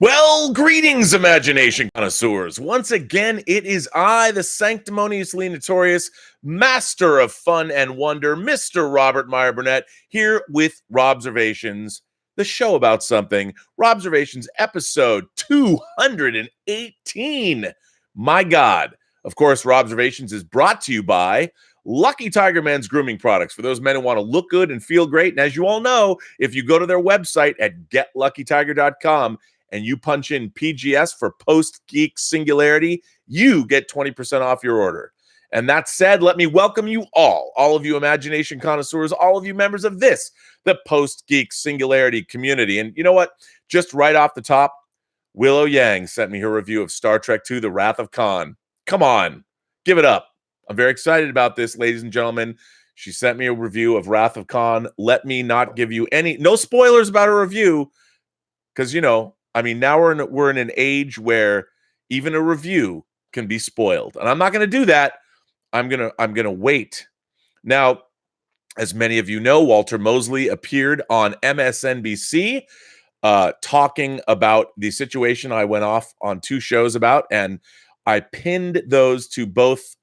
Well, greetings, imagination connoisseurs. Once again, it is I, the sanctimoniously notorious master of fun and wonder, Mr. Robert Meyer Burnett, here with Robservations, the show about something. Robservations episode 218. My God. Of course, Robservations is brought to you by Lucky Tiger Men's grooming products for those men who want to look good and feel great. And as you all know, if you go to their website at getluckytiger.com, and you punch in PGS for Post-Geek Singularity, you get 20% off your order. And that said, let me welcome you all of you imagination connoisseurs, all of you members of this, the Post-Geek Singularity community. And you know what? Just right off the top, Willow Yang sent me her review of Star Trek II, The Wrath of Khan. Come on, give it up. I'm very excited about this, ladies and gentlemen. She sent me a review of Wrath of Khan. Let me not give you no spoilers about her review, because, you know, I mean, now we're in an age where even a review can be spoiled, and I'm not going to do that. I'm gonna wait. Now, as many of you know, Walter Mosley appeared on MSNBC talking about the situation I went off on two shows about, and I pinned those to both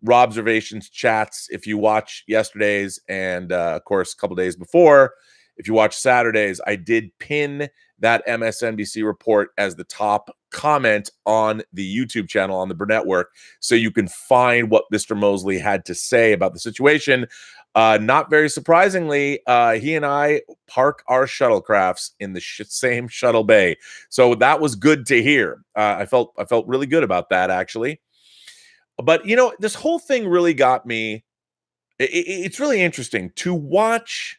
Robservations chats. If you watch yesterday's and of course a couple days before, if you watch Saturday's, I did pin that MSNBC report as the top comment on the YouTube channel on the Burnettwork, so you can find what Mr. Mosley had to say about the situation. Not very surprisingly, he and I park our shuttlecrafts in the same shuttle bay, so that was good to hear. I felt really good about that, actually. But you know, this whole thing really got me. It's really interesting to watch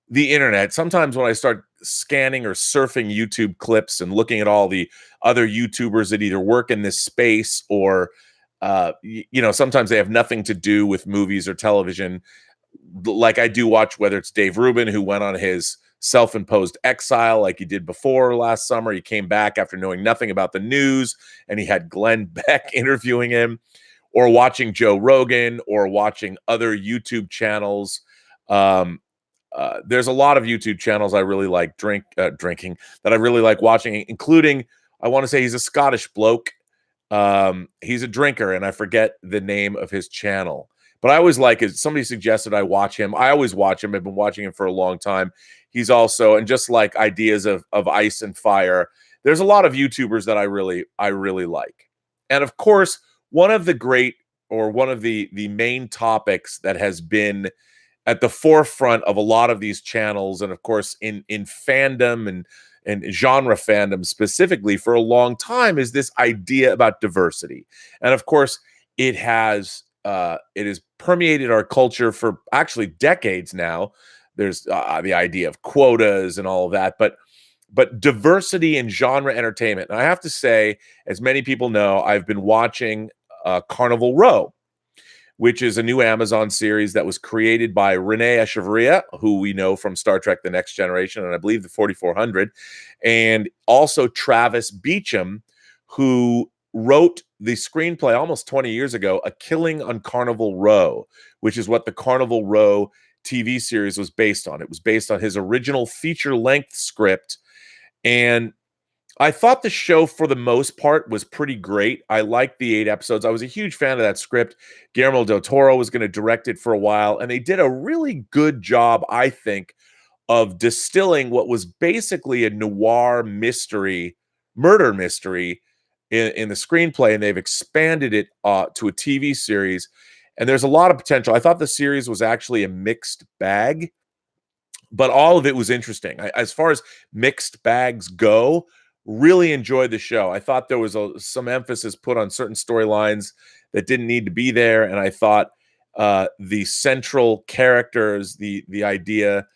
the internet. Sometimes when I start scanning or surfing YouTube clips and looking at all the other YouTubers that either work in this space or, you know, sometimes they have nothing to do with movies or television. Like I do watch, whether it's Dave Rubin, who went on his self-imposed exile like he did before last summer. He came back after knowing nothing about the news, and he had Glenn Beck interviewing him, or watching Joe Rogan, or watching other YouTube channels. There's a lot of YouTube channels I really like drinking that I really like watching, including, I want to say he's a Scottish bloke. He's a drinker, and I forget the name of his channel. But I always like it. Somebody suggested I watch him. I always watch him. I've been watching him for a long time. He's also, and just like ideas of ice and fire, there's a lot of YouTubers that I really like. And of course, one of the main topics that has been at the forefront of a lot of these channels, and of course in fandom and genre fandom specifically for a long time, is this idea about diversity. And of course, it has permeated our culture for actually decades now. There's the idea of quotas and all of that, but diversity in genre entertainment. And I have to say, as many people know, I've been watching Carnival Row, which is a new Amazon series that was created by Renee Echevarria, who we know from Star Trek The Next Generation, and I believe the 4400, and also Travis Beacham, who wrote the screenplay almost 20 years ago, A Killing on Carnival Row, which is what the Carnival Row TV series was based on. It was based on his original feature-length script, and I thought the show, for the most part, was pretty great. I liked the 8 episodes. I was a huge fan of that script. Guillermo del Toro was going to direct it for a while, and they did a really good job, I think, of distilling what was basically a noir mystery, murder mystery in the screenplay, and they've expanded it to a TV series, and there's a lot of potential. I thought the series was actually a mixed bag, but all of it was interesting. As far as mixed bags go, really enjoyed the show. I thought there was some emphasis put on certain storylines that didn't need to be there, and I thought the central characters, the idea,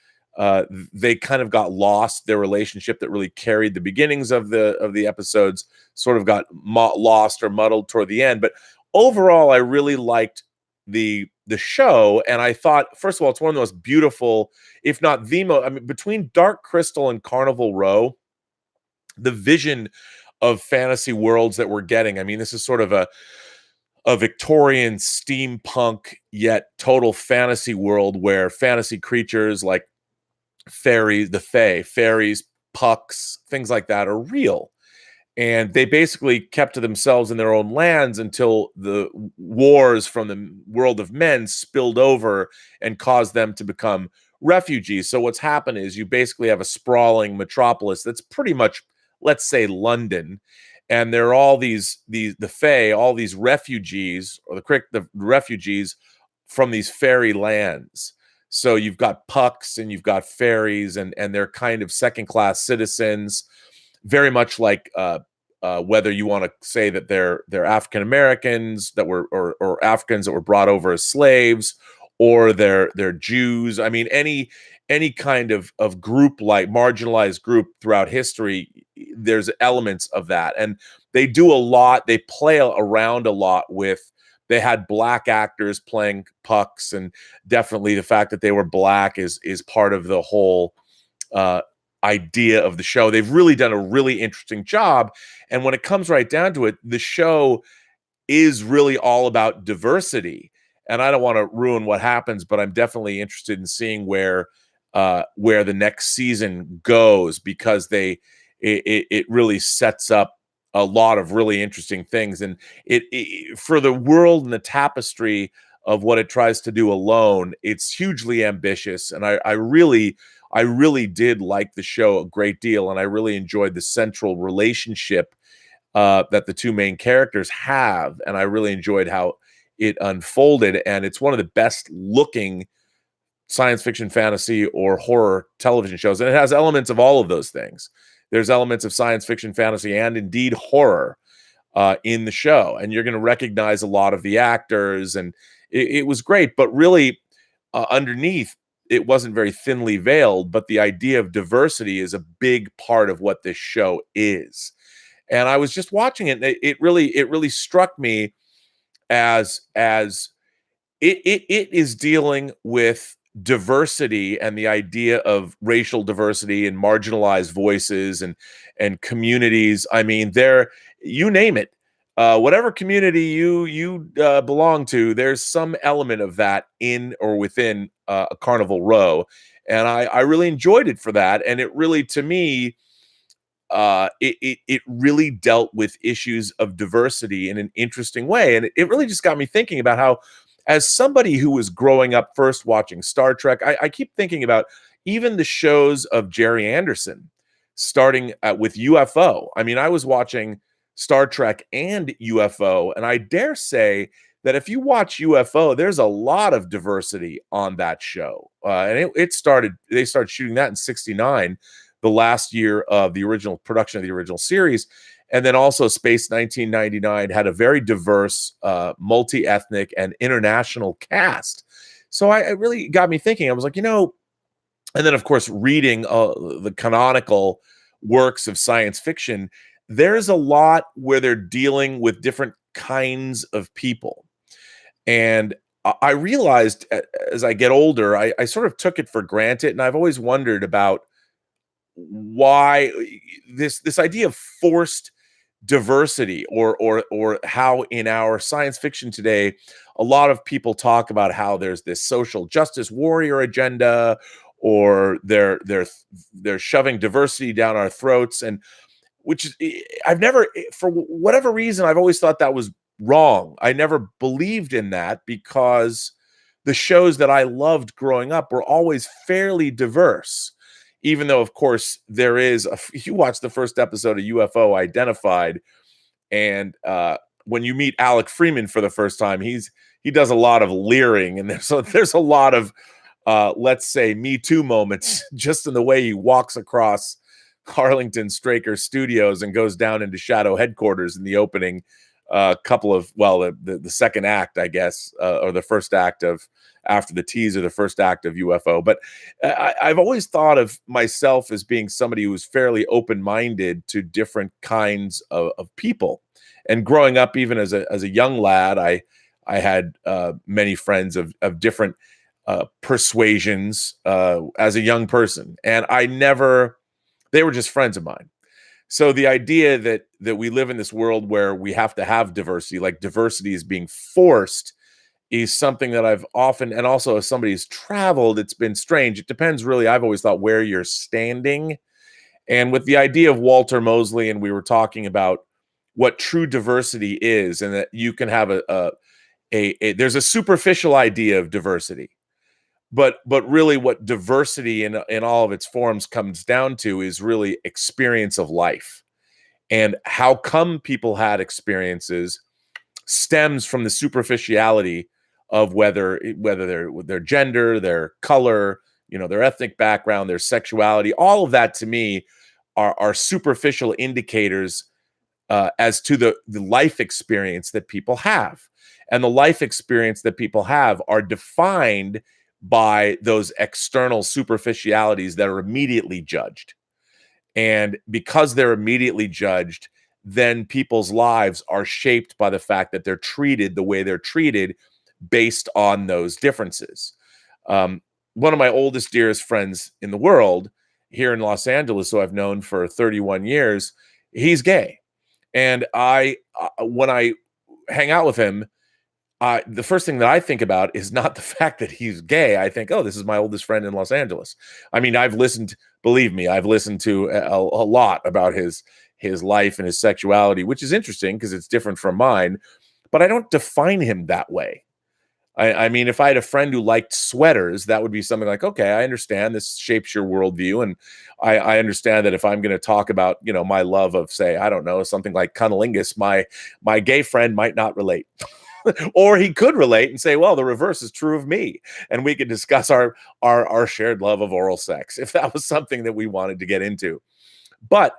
they kind of got lost. Their relationship that really carried the beginnings of the episodes sort of got lost or muddled toward the end. But overall, I really liked the show, and I thought, first of all, it's one of the most beautiful, if not the most. I mean, between Dark Crystal and Carnival Row, the vision of fantasy worlds that we're getting. I mean, this is sort of a Victorian steampunk yet total fantasy world where fantasy creatures like fairies, the fae, fairies, pucks, things like that are real. and they basically kept to themselves in their own lands until the wars from the world of men spilled over and caused them to become refugees. So what's happened is you basically have a sprawling metropolis that's pretty much, let's say, London, and there are all the Fae, all these refugees, or the refugees from these fairy lands. So you've got pucks and you've got fairies, and they're kind of second class citizens, very much like whether you want to say that they're African Americans that were or Africans that were brought over as slaves, or they're Jews. I mean, any kind of group, like marginalized group throughout history, there's elements of that, and they do a lot. They play around a lot with. They had black actors playing pucks, and definitely the fact that they were black is part of the whole idea of the show. They've really done a really interesting job, and when it comes right down to it, the show is really all about diversity. And I don't want to ruin what happens, but I'm definitely interested in seeing where the next season goes, because it really sets up a lot of really interesting things, and it for the world and the tapestry of what it tries to do alone, it's hugely ambitious, and I really did like the show a great deal, and I really enjoyed the central relationship that the two main characters have, and I really enjoyed how it unfolded, and it's one of the best looking science fiction, fantasy, or horror television shows, and it has elements of all of those things. There's elements of science fiction, fantasy, and indeed horror in the show, and you're going to recognize a lot of the actors, and it was great. But really, underneath, it wasn't very thinly veiled. But the idea of diversity is a big part of what this show is. And I was just watching it, and it really struck me as it is dealing with diversity and the idea of racial diversity and marginalized voices and communities. I mean, you name it, whatever community you belong to, there's some element of that in or within a Carnival Row, and I really enjoyed it for that. And it really, to me, it really dealt with issues of diversity in an interesting way, and it really just got me thinking about how, as somebody who was growing up first watching Star Trek, I keep thinking about even the shows of Jerry Anderson, starting with UFO. I mean, I was watching Star Trek and UFO, and I dare say that if you watch UFO, there's a lot of diversity on that show. And they started shooting that in '69, the last year of the original production of the original series. And then also Space 1999 had a very diverse, multi-ethnic and international cast. So it really got me thinking. I was like, and then of course, reading the canonical works of science fiction, there's a lot where they're dealing with different kinds of people. And I realized as I get older, I sort of took it for granted. And I've always wondered about why this idea of forced diversity, or how in our science fiction today, a lot of people talk about how there's this social justice warrior agenda, or they're shoving diversity down our throats, and which is, I've never, for whatever reason, I've always thought that was wrong. I never believed in that, because the shows that I loved growing up were always fairly diverse. Even though, of course, there is you watch the first episode of UFO Identified, and when you meet Alec Freeman for the first time, he does a lot of leering, and there's a lot of let's say Me Too moments just in the way he walks across Arlington Straker Studios and goes down into Shadow Headquarters in the opening the second act, I guess, or the first act of, after the teaser, the first act of UFO. But I've always thought of myself as being somebody who was fairly open-minded to different kinds of people. And growing up, even as a young lad, I had many friends of different persuasions as a young person, and they were just friends of mine. So the idea that we live in this world where we have to have diversity, like diversity is being forced, is something that I've often, and also as somebody who's traveled, it's been strange. It depends really, I've always thought, where you're standing. And with the idea of Walter Mosley, and we were talking about what true diversity is, and that you can have there's a superficial idea of diversity, but really what diversity in all of its forms comes down to is really experience of life. And how come people had experiences stems from the superficiality of whether their gender, their color, their ethnic background, their sexuality. All of that to me are superficial indicators as to the life experience that people have. And the life experience that people have are defined by those external superficialities that are immediately judged. And because they're immediately judged, then people's lives are shaped by the fact that they're treated the way they're treated based on those differences. One of my oldest, dearest friends in the world here in Los Angeles, who I've known for 31 years, he's gay. And when I hang out with him, the first thing that I think about is not the fact that he's gay. I think, oh, this is my oldest friend in Los Angeles. I mean, believe me, I've listened to a lot about his life and his sexuality, which is interesting because it's different from mine, but I don't define him that way. I mean, if I had a friend who liked sweaters, that would be something like, okay, I understand this shapes your worldview. And I understand that if I'm going to talk about, my love of, say, I don't know, something like cunnilingus, my gay friend might not relate. Or he could relate and say, well, the reverse is true of me. And we could discuss our shared love of oral sex if that was something that we wanted to get into. But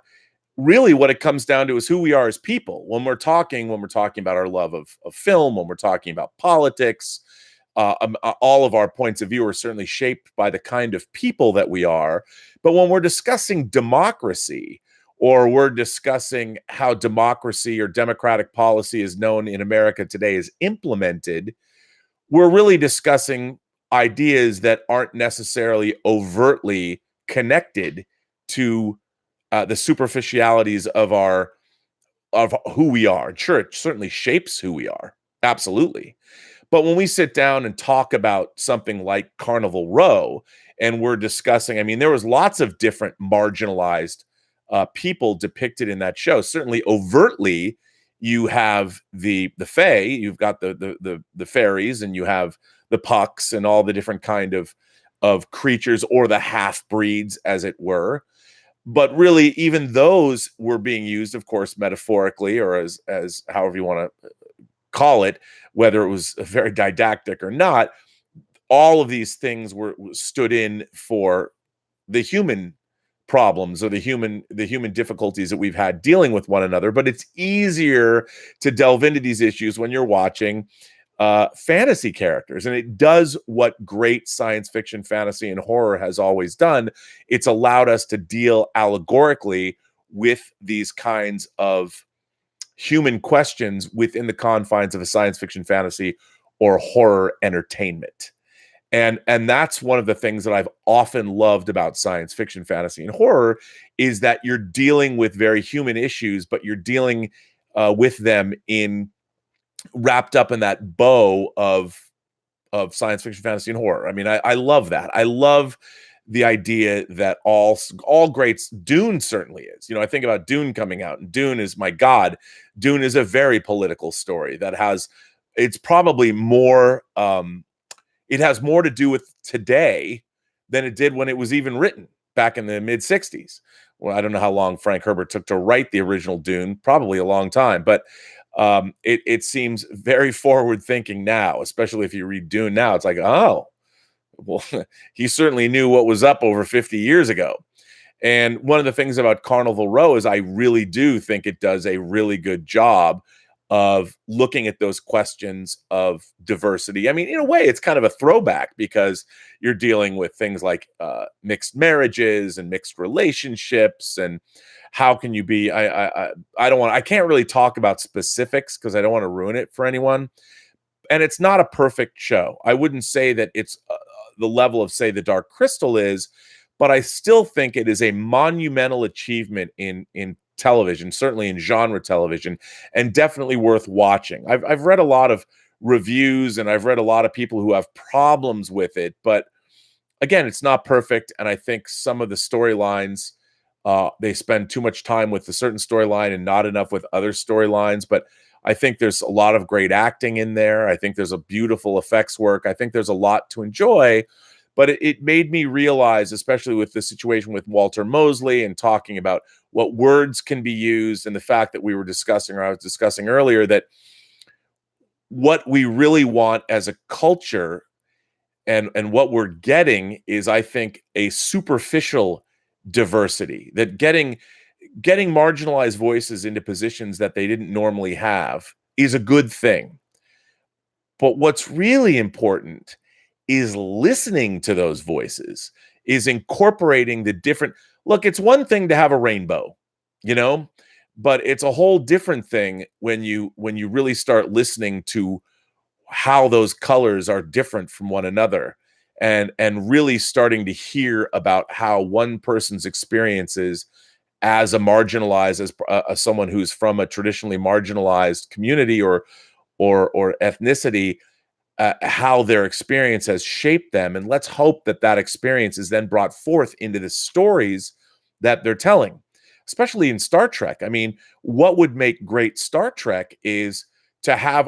really what it comes down to is who we are as people. When we're talking about our love of film, when we're talking about politics, all of our points of view are certainly shaped by the kind of people that we are. But when we're discussing democracy, or we're discussing how democracy or democratic policy is known in America today is implemented, we're really discussing ideas that aren't necessarily overtly connected to the superficialities of who we are. Sure, it certainly shapes who we are. Absolutely. But when we sit down and talk about something like Carnival Row, and we're discussing, I mean, there was lots of different marginalized people depicted in that show. Certainly overtly, you have the Fae, you've got the fairies, and you have the pucks and all the different kind of creatures, or the half-breeds, as it were. But really, even those were being used, of course, metaphorically, or as however you want to call it, whether it was very didactic or not. All of these things stood in for the human problems, or the human difficulties that we've had dealing with one another. But it's easier to delve into these issues when you're watching fantasy characters. And it does what great science fiction, fantasy, and horror has always done. It's allowed us to deal allegorically with these kinds of human questions within the confines of a science fiction, fantasy, or horror entertainment. And that's one of the things that I've often loved about science fiction, fantasy, and horror, is that you're dealing with very human issues, but you're dealing with them wrapped up in that bow of science fiction, fantasy, and horror. I mean, I love that. I love the idea that all greats, Dune certainly is. I think about Dune coming out, and Dune is, my God, Dune is a very political story that it's probably more, it has more to do with today than it did when it was even written back in the mid-'60s. Well, I don't know how long Frank Herbert took to write the original Dune, probably a long time, but it seems very forward-thinking now, especially if you read Dune now. It's like, oh, well, he certainly knew what was up over 50 years ago. And one of the things about Carnival Row is I really do think it does a really good job of looking at those questions of diversity. I mean, in a way, it's kind of a throwback, because you're dealing with things like mixed marriages and mixed relationships, and how can you be? I can't really talk about specifics because I don't want to ruin it for anyone. And it's not a perfect show. I wouldn't say that it's the level of, say, The Dark Crystal is, but I still think it is a monumental achievement in television, certainly in genre television, and definitely worth watching. I've read a lot of reviews, and I've read a lot of people who have problems with it, but again, it's not perfect. And I think some of the storylines They spend too much time with a certain storyline and not enough with other storylines. But I think there's a lot of great acting in there. I think there's a beautiful effects work. I think there's a lot to enjoy. But it made me realize, especially with the situation with Walter Mosley and talking about what words can be used, and the fact that we were discussing, or I was discussing earlier, that what we really want as a culture and what we're getting is, I think, a superficial diversity, that getting marginalized voices into positions that they didn't normally have is a good thing. But what's really important is listening to those voices, is incorporating the different. Look, it's one thing to have a rainbow, but it's a whole different thing when you really start listening to how those colors are different from one another, and really starting to hear about how one person's experiences as a marginalized, as someone who's from a traditionally marginalized community or ethnicity, how their experience has shaped them. And let's hope that that experience is then brought forth into the stories that they're telling, especially in Star Trek. I mean, what would make great Star Trek is to have,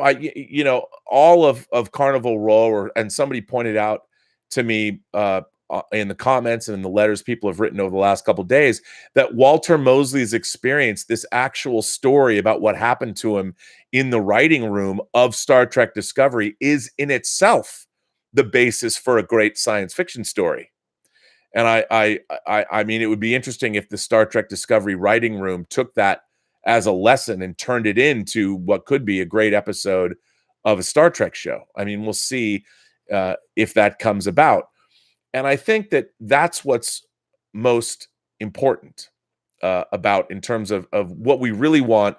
all of Carnival Row, and somebody pointed out to me in the comments and in the letters people have written over the last couple of days, that Walter Mosley's experience, this actual story about what happened to him in the writing room of Star Trek Discovery, is in itself the basis for a great science fiction story. And I mean, it would be interesting if the Star Trek Discovery writing room took that as a lesson and turned it into what could be a great episode of a Star Trek show. I mean, we'll see if that comes about. And I think that that's what's most important about, in terms of what we really want,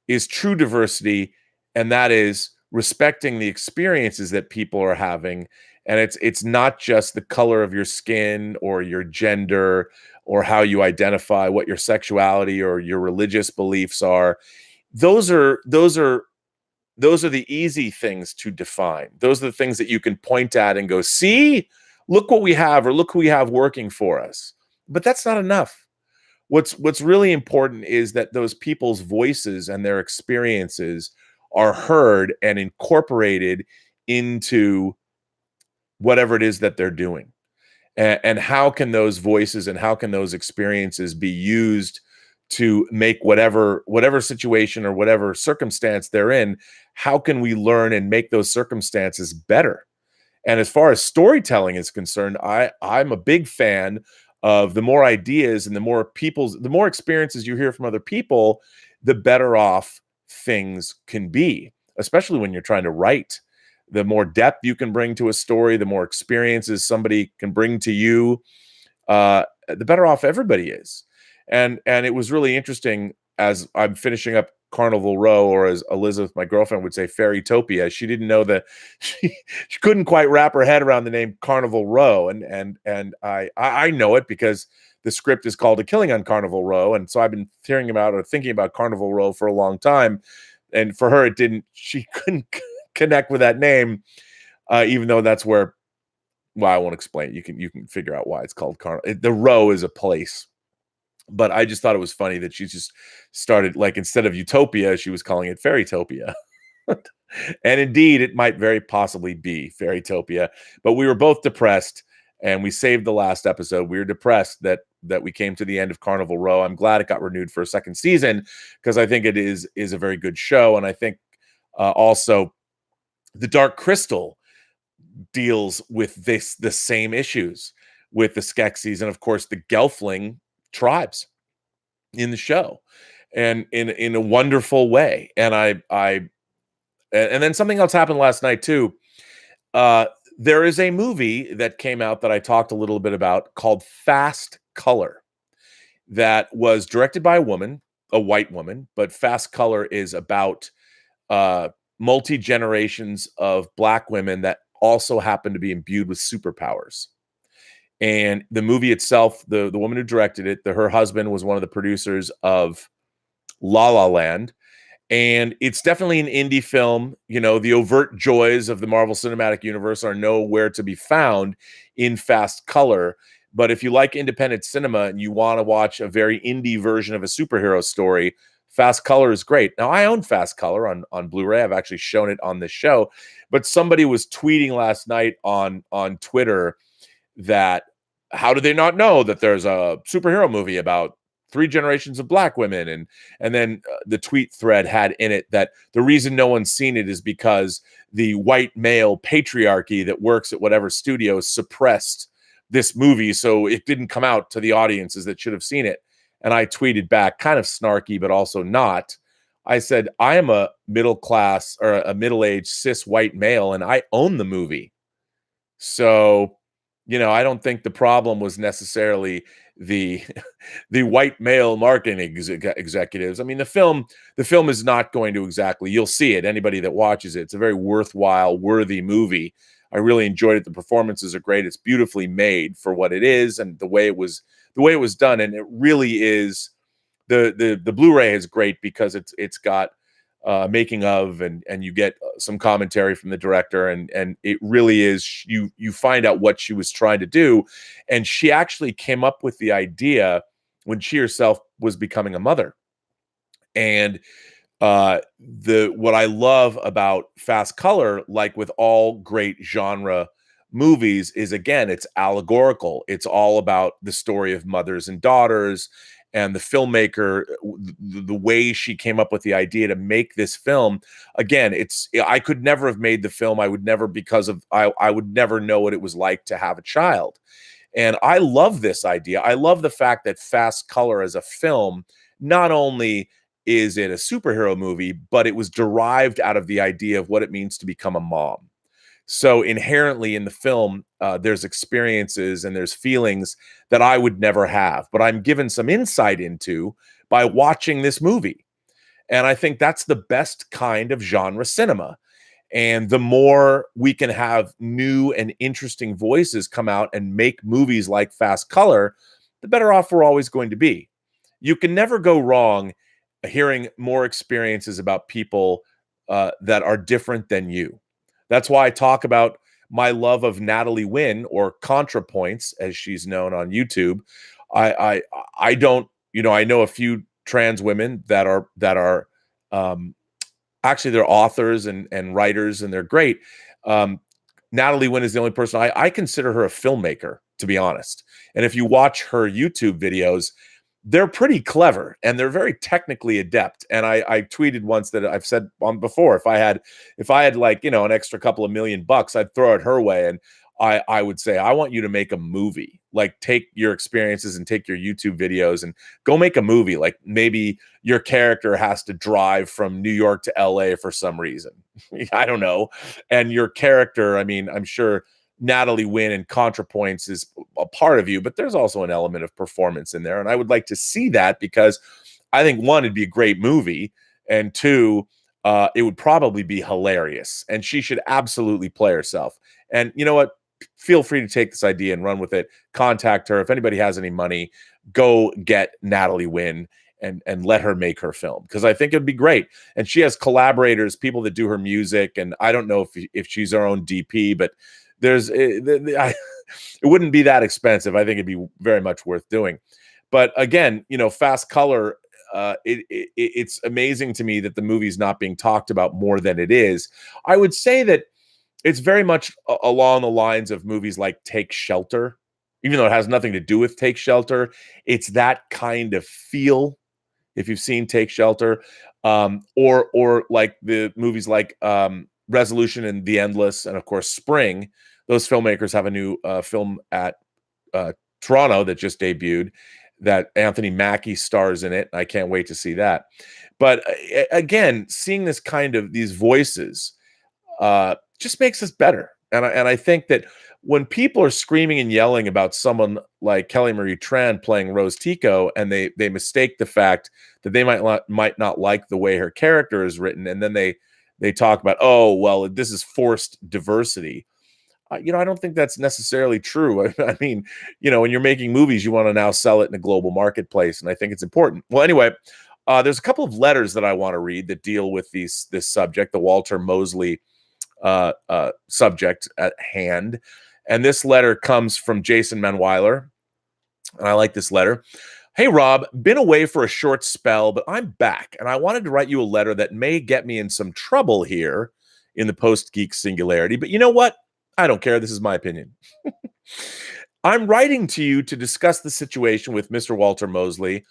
is true diversity, and that is respecting the experiences that people are having. And it's not just the color of your skin or your gender or how you identify, what your sexuality or your religious beliefs are. Those are the easy things to define. Those are the things that you can point at and go, see, look what we have, or look who we have working for us. But that's not enough. What's really important is that those people's voices and their experiences are heard and incorporated into whatever it is that they're doing. And how can those voices and how can those experiences be used to make whatever situation or whatever circumstance they're in, how can we learn and make those circumstances better? And as far as storytelling is concerned, I'm a big fan of the more ideas and the more experiences you hear from other people, the better off things can be, especially when you're trying to write. The more depth you can bring to a story, the more experiences somebody can bring to you, the better off everybody is. And it was really interesting, as I'm finishing up Carnival Row, or as Elizabeth, my girlfriend, would say, Fairytopia. She didn't know that she couldn't quite wrap her head around the name Carnival Row. And I know it because the script is called A Killing on Carnival Row. And so I've been hearing about or thinking about Carnival Row for a long time. And for her, she couldn't connect with that name, even though that's where, well, I won't explain it. You can figure out why it's called Carnival. The row is a place. But I just thought it was funny that she just started, like, instead of Utopia, she was calling it Fairytopia. And indeed, it might very possibly be Fairytopia. But we were both depressed, and we saved the last episode. We were depressed that we came to the end of Carnival Row. I'm glad it got renewed for a second season, because I think it is a very good show. And I think also The Dark Crystal deals with the same issues with the Skeksis and, of course, the Gelfling tribes in the show, and in a wonderful way. And and then something else happened last night too. There is a movie that came out that I talked a little bit about called Fast Color, that was directed by a white woman, but Fast Color is about multi-generations of Black women that also happen to be imbued with superpowers. And the movie itself, the woman who directed it, her husband was one of the producers of La La Land. And it's definitely an indie film. The overt joys of the Marvel Cinematic Universe are nowhere to be found in Fast Color. But if you like independent cinema and you want to watch a very indie version of a superhero story, Fast Color is great. Now, I own Fast Color on Blu-ray. I've actually shown it on this show. But somebody was tweeting last night on Twitter that how do they not know that there's a superhero movie about 3 generations of black women? And then the tweet thread had in it that the reason no one's seen it is because the white male patriarchy that works at whatever studio suppressed this movie, so it didn't come out to the audiences that should have seen it. And I tweeted back, kind of snarky, but also not. I said, I am a middle class or a middle-aged cis white male, and I own the movie. So, I don't think the problem was necessarily the the white male marketing executives. I mean, the film is not going to exactly, you'll see it, anybody that watches it. It's a very worthwhile, worthy movie. I really enjoyed it. The performances are great. It's beautifully made for what it is and the way it was done. And it really is, the Blu-ray is great because it's got making of, and you get some commentary from the director, and it really is, you find out what she was trying to do. And she actually came up with the idea when she herself was becoming a mother. And what I love about Fast Color, like with all great genre movies, is again, it's allegorical. It's all about the story of mothers and daughters, and the filmmaker, the way she came up with the idea to make this film. Again, I could never have made the film. I would never, because of I would never know what it was like to have a child. And I love this idea. I love the fact that Fast Color as a film, not only is it a superhero movie, but it was derived out of the idea of what it means to become a mom. So inherently in the film, there's experiences and there's feelings that I would never have, but I'm given some insight into by watching this movie. And I think that's the best kind of genre cinema. And the more we can have new and interesting voices come out and make movies like Fast Color, the better off we're always going to be. You can never go wrong hearing more experiences about people that are different than you. That's why I talk about my love of Natalie Wynn, or ContraPoints, as she's known on YouTube. I don't, I know a few trans women that are actually, they're authors and writers, and they're great. Natalie Wynn is the only person I consider her a filmmaker, to be honest. And if you watch her YouTube videos, they're pretty clever and they're very technically adept. And I tweeted once that I've said on before, if I had like, an extra couple of $1,000,000, I'd throw it her way. And I would say, I want you to make a movie. Like, take your experiences and take your YouTube videos and go make a movie. Like, maybe your character has to drive from New York to LA for some reason. I don't know. And your character, I mean, I'm sure Natalie Wynn and ContraPoints is a part of you, but there's also an element of performance in there. And I would like to see that, because I think, one, it'd be a great movie, and two, it would probably be hilarious. And she should absolutely play herself. And you know what? Feel free to take this idea and run with it. Contact her. If anybody has any money, go get Natalie Wynn and let her make her film, because I think it'd be great. And she has collaborators, people that do her music. And I don't know if she's her own DP, but it wouldn't be that expensive. I think it'd be very much worth doing. But again, Fast Color, it's amazing to me that the movie's not being talked about more than it is. I would say that it's very much along the lines of movies like Take Shelter, even though it has nothing to do with Take Shelter. It's that kind of feel, if you've seen Take Shelter, or like the movies like Resolution and The Endless, and of course Spring. Those filmmakers have a new film at Toronto that just debuted, that Anthony Mackie stars in it. I can't wait to see that. But again, seeing these voices just makes us better. And I think that when people are screaming and yelling about someone like Kelly Marie Tran playing Rose Tico, and they mistake the fact that they might not like the way her character is written, and then they talk about, oh, well, this is forced diversity. I don't think that's necessarily true. I mean, when you're making movies, you want to now sell it in a global marketplace, and I think it's important. Well, anyway, there's a couple of letters that I want to read that deal with this subject, the Walter Mosley subject at hand. And this letter comes from Jason Manweiler, And I like this letter. Hey, Rob, been away for a short spell, but I'm back. And I wanted to write you a letter that may get me in some trouble here in the Post-Geek Singularity. But you know what? I don't care. This is my opinion. I'm writing to you to discuss the situation with Mr. Walter Mosley,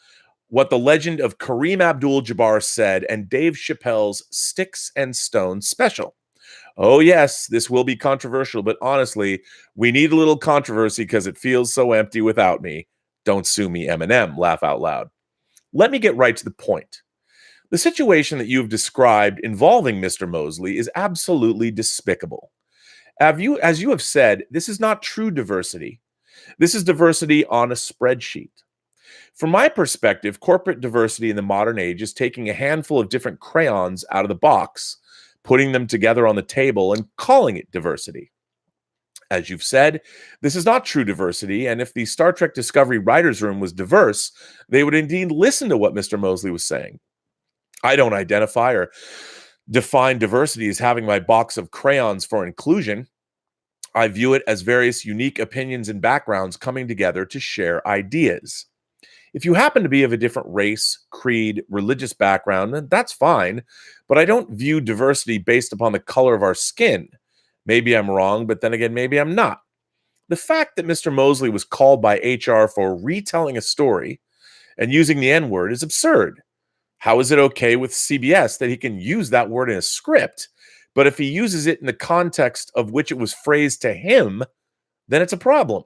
what the legend of Kareem Abdul-Jabbar said, and Dave Chappelle's Sticks and Stones special. Oh, yes, this will be controversial, but honestly, we need a little controversy because it feels so empty without me. Don't sue me, Eminem. Laugh out loud. Let me get right to the point. The situation that you've described involving Mr. Mosley is absolutely despicable. As you have said, this is not true diversity. This is diversity on a spreadsheet. From my perspective, corporate diversity in the modern age is taking a handful of different crayons out of the box, putting them together on the table, and calling it diversity. As you've said, this is not true diversity, and if the Star Trek Discovery writers' room was diverse, they would indeed listen to what Mr. Mosley was saying. I don't identify or define diversity as having my box of crayons for inclusion. I view it as various unique opinions and backgrounds coming together to share ideas. If you happen to be of a different race, creed, religious background, then that's fine, but I don't view diversity based upon the color of our skin. Maybe I'm wrong, but then again, maybe I'm not. The fact that Mr. Mosley was called by HR for retelling a story and using the N-word is absurd. How is it okay with CBS that he can use that word in a script, but if he uses it in the context of which it was phrased to him, then it's a problem?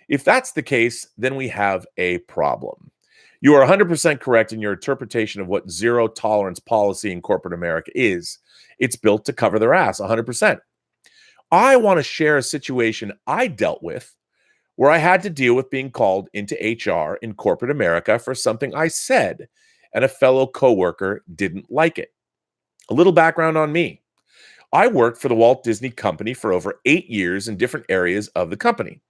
If that's the case, then we have a problem. You are 100% correct in your interpretation of what zero tolerance policy in corporate America is. It's built to cover their ass, 100%. I want to share a situation I dealt with where I had to deal with being called into HR in corporate America for something I said, and a fellow coworker didn't like it. A little background on me. I worked for the Walt Disney Company for over 8 years in different areas of the company.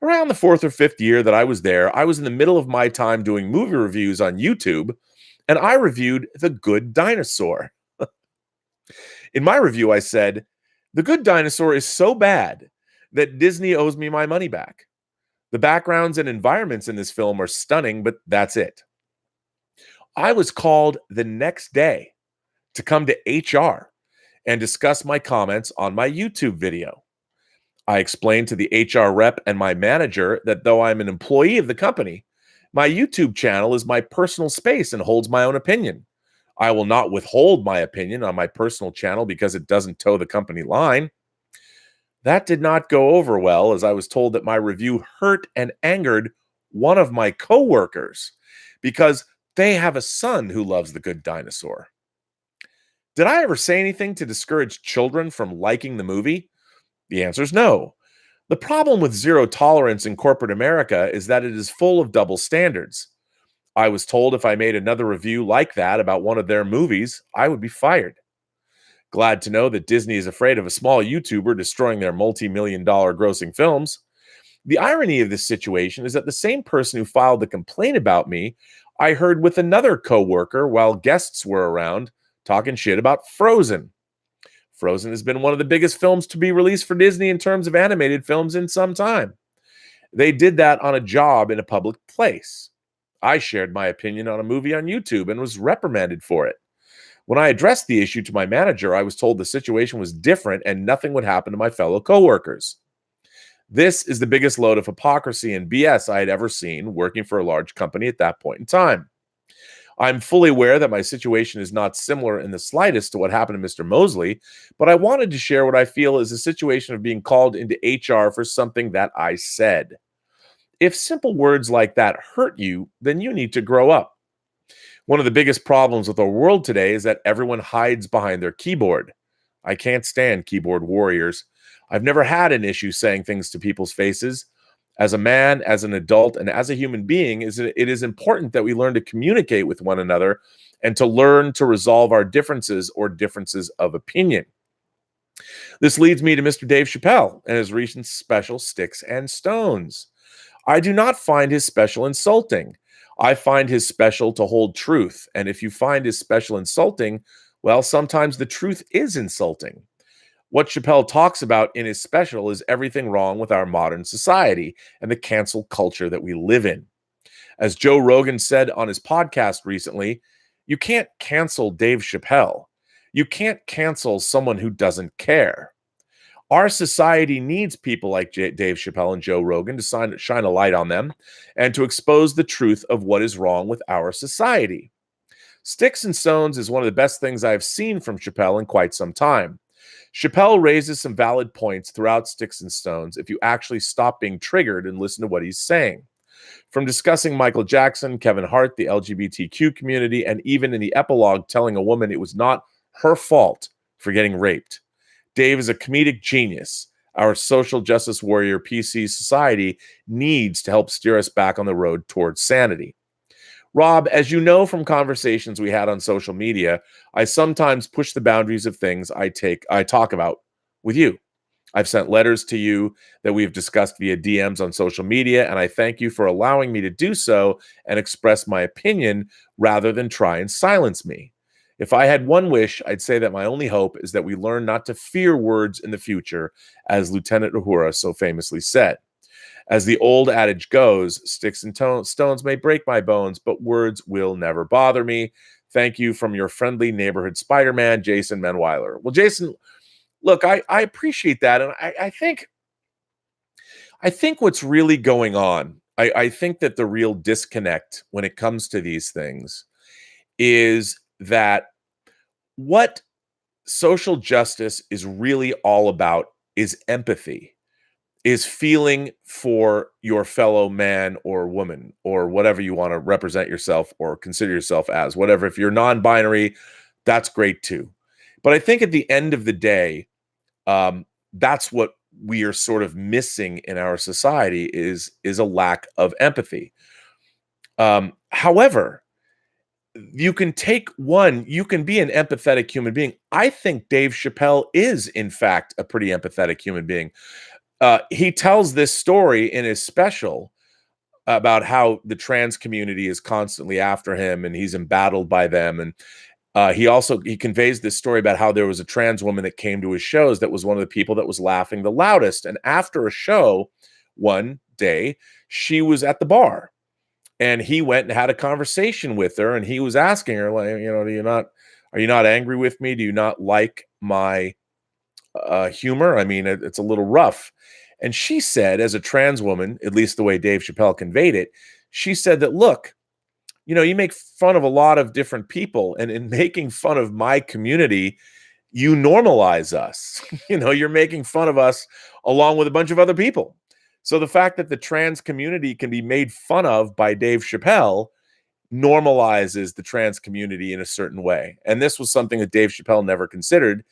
Around the 4th or 5th year that I was there, I was in the middle of my time doing movie reviews on YouTube, and I reviewed The Good Dinosaur. In my review, I said, "The Good Dinosaur is so bad that Disney owes me my money back. The backgrounds and environments in this film are stunning, but that's it." I was called the next day to come to HR and discuss my comments on my YouTube video. I explained to the HR rep and my manager that though I'm an employee of the company, my YouTube channel is my personal space and holds my own opinion. I will not withhold my opinion on my personal channel because it doesn't toe the company line. That did not go over well, as I was told that my review hurt and angered one of my coworkers because they have a son who loves The Good Dinosaur. Did I ever say anything to discourage children from liking the movie? The answer is no. The problem with zero tolerance in corporate America is that it is full of double standards. I was told if I made another review like that about one of their movies, I would be fired. Glad to know that Disney is afraid of a small YouTuber destroying their multi-million-dollar grossing films. The irony of this situation is that the same person who filed the complaint about me, I heard with another coworker while guests were around talking shit about Frozen. Frozen has been one of the biggest films to be released for Disney in terms of animated films in some time. They did that on a job in a public place. I shared my opinion on a movie on YouTube and was reprimanded for it. When I addressed the issue to my manager, I was told the situation was different and nothing would happen to my fellow coworkers. This is the biggest load of hypocrisy and BS I had ever seen working for a large company at that point in time. I'm fully aware that my situation is not similar in the slightest to what happened to Mr. Mosley, but I wanted to share what I feel is a situation of being called into HR for something that I said. If simple words like that hurt you, then you need to grow up. One of the biggest problems with our world today is that everyone hides behind their keyboard. I can't stand keyboard warriors. I've never had an issue saying things to people's faces. As a man, as an adult, and as a human being, it is important that we learn to communicate with one another and to learn to resolve our differences or differences of opinion. This leads me to Mr. Dave Chappelle and his recent special Sticks and Stones. I do not find his special insulting. I find his special to hold truth. And if you find his special insulting, well, sometimes the truth is insulting. What Chappelle talks about in his special is everything wrong with our modern society and the cancel culture that we live in. As Joe Rogan said on his podcast recently, you can't cancel Dave Chappelle. You can't cancel someone who doesn't care. Our society needs people like Dave Chappelle and Joe Rogan to shine a light on them and to expose the truth of what is wrong with our society. Sticks and Stones is one of the best things I've seen from Chappelle in quite some time. Chappelle raises some valid points throughout Sticks and Stones if you actually stop being triggered and listen to what he's saying. From discussing Michael Jackson, Kevin Hart, the LGBTQ community, and even in the epilogue telling a woman it was not her fault for getting raped. Dave is a comedic genius. Our social justice warrior PC society needs to help steer us back on the road towards sanity. Rob, as you know from conversations we had on social media, I sometimes push the boundaries of things I talk about with you. I've sent letters to you that we've discussed via DMs on social media, and I thank you for allowing me to do so and express my opinion rather than try and silence me. If I had one wish, I'd say that my only hope is that we learn not to fear words in the future, as Lieutenant Uhura so famously said. As the old adage goes, sticks and stones may break my bones, but words will never bother me. Thank you from your friendly neighborhood Spider-Man, Jason Manweiler. Well, Jason, look, I appreciate that. And I think what's really going on, I think that the real disconnect when it comes to these things is that what social justice is really all about is empathy. Is feeling for your fellow man or woman or whatever you want to represent yourself or consider yourself as, whatever. If you're non-binary, that's great too. But I think at the end of the day, that's what we are sort of missing in our society is a lack of empathy. However, you can be an empathetic human being. I think Dave Chappelle is, in fact, a pretty empathetic human being. He tells this story in his special about how the trans community is constantly after him and he's embattled by them. And he conveys this story about how there was a trans woman that came to his shows that was one of the people that was laughing the loudest. And after a show, one day, she was at the bar and he went and had a conversation with her. And he was asking her, like, are you not angry with me? Do you not like my humor? I mean, it's a little rough. And she said, as a trans woman, at least the way Dave Chappelle conveyed it, she said that, look, you make fun of a lot of different people, and in making fun of my community, you normalize us. You're making fun of us along with a bunch of other people. So the fact that the trans community can be made fun of by Dave Chappelle normalizes the trans community in a certain way. And this was something that Dave Chappelle never considered.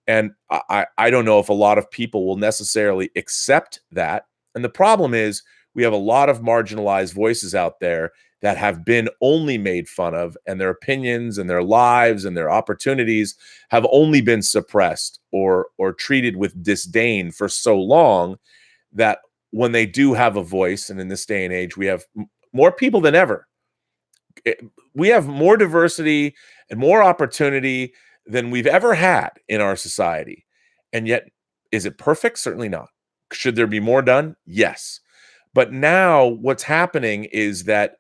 And I don't know if a lot of people will necessarily accept that. And the problem is we have a lot of marginalized voices out there that have been only made fun of, and their opinions and their lives and their opportunities have only been suppressed or treated with disdain for so long that when they do have a voice, and in this day and age, we have more people than ever. We have more diversity and more opportunity than we've ever had in our society. And yet, is it perfect? Certainly not. Should there be more done? Yes. But now what's happening is that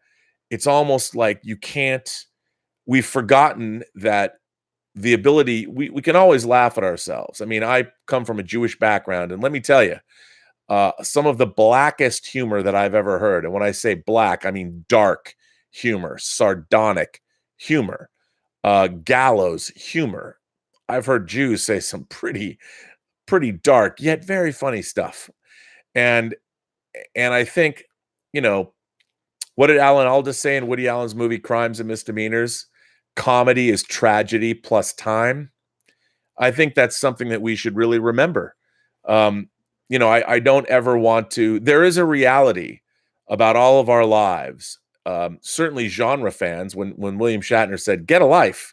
it's almost like we've forgotten that the ability, we can always laugh at ourselves. I mean, I come from a Jewish background, and let me tell you, some of the blackest humor that I've ever heard, and when I say black, I mean dark humor, sardonic humor, gallows humor. I've heard Jews say some pretty dark yet very funny stuff. And I think, what did Alan Alda say in Woody Allen's movie Crimes and Misdemeanors? Comedy is tragedy plus time. I think that's something that we should really remember. I don't ever want to. There is a reality about all of our lives. Certainly genre fans, when William Shatner said, "Get a life,"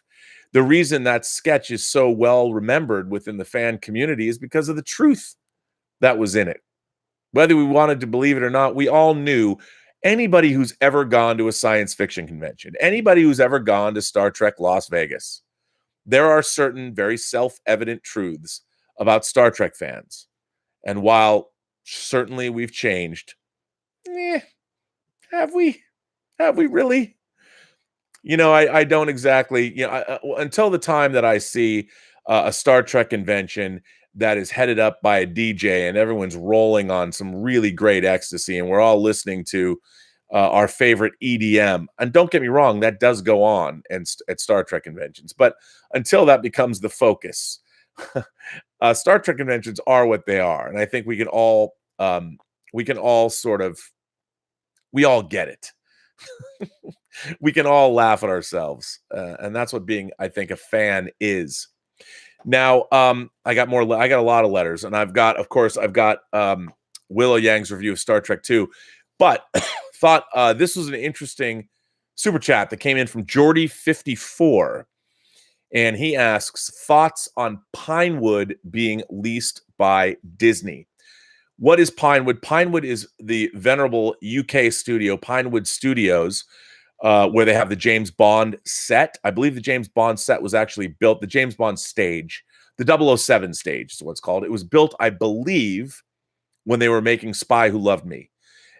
the reason that sketch is so well remembered within the fan community is because of the truth that was in it. Whether we wanted to believe it or not, we all knew. Anybody who's ever gone to a science fiction convention, anybody who's ever gone to Star Trek Las Vegas, there are certain very self-evident truths about Star Trek fans. And while certainly we've changed, have we? Have we really? I don't exactly, until the time that I see a Star Trek convention that is headed up by a DJ and everyone's rolling on some really great ecstasy and we're all listening to our favorite EDM. And don't get me wrong, that does go on at Star Trek conventions. But until that becomes the focus, Star Trek conventions are what they are. And I think we can all we all get it. We can all laugh at ourselves, and that's what being, I think, a fan is. Now, I got a lot of letters, and I've got Willow Yang's review of Star Trek 2, but thought this was an interesting super chat that came in from Jordy54, and he asks thoughts on Pinewood being leased by Disney. What is Pinewood? Pinewood is the venerable UK studio, Pinewood Studios, where they have the James Bond set. I believe the James Bond set was actually built, the James Bond stage, the 007 stage is what's called. It was built, I believe, when they were making Spy Who Loved Me.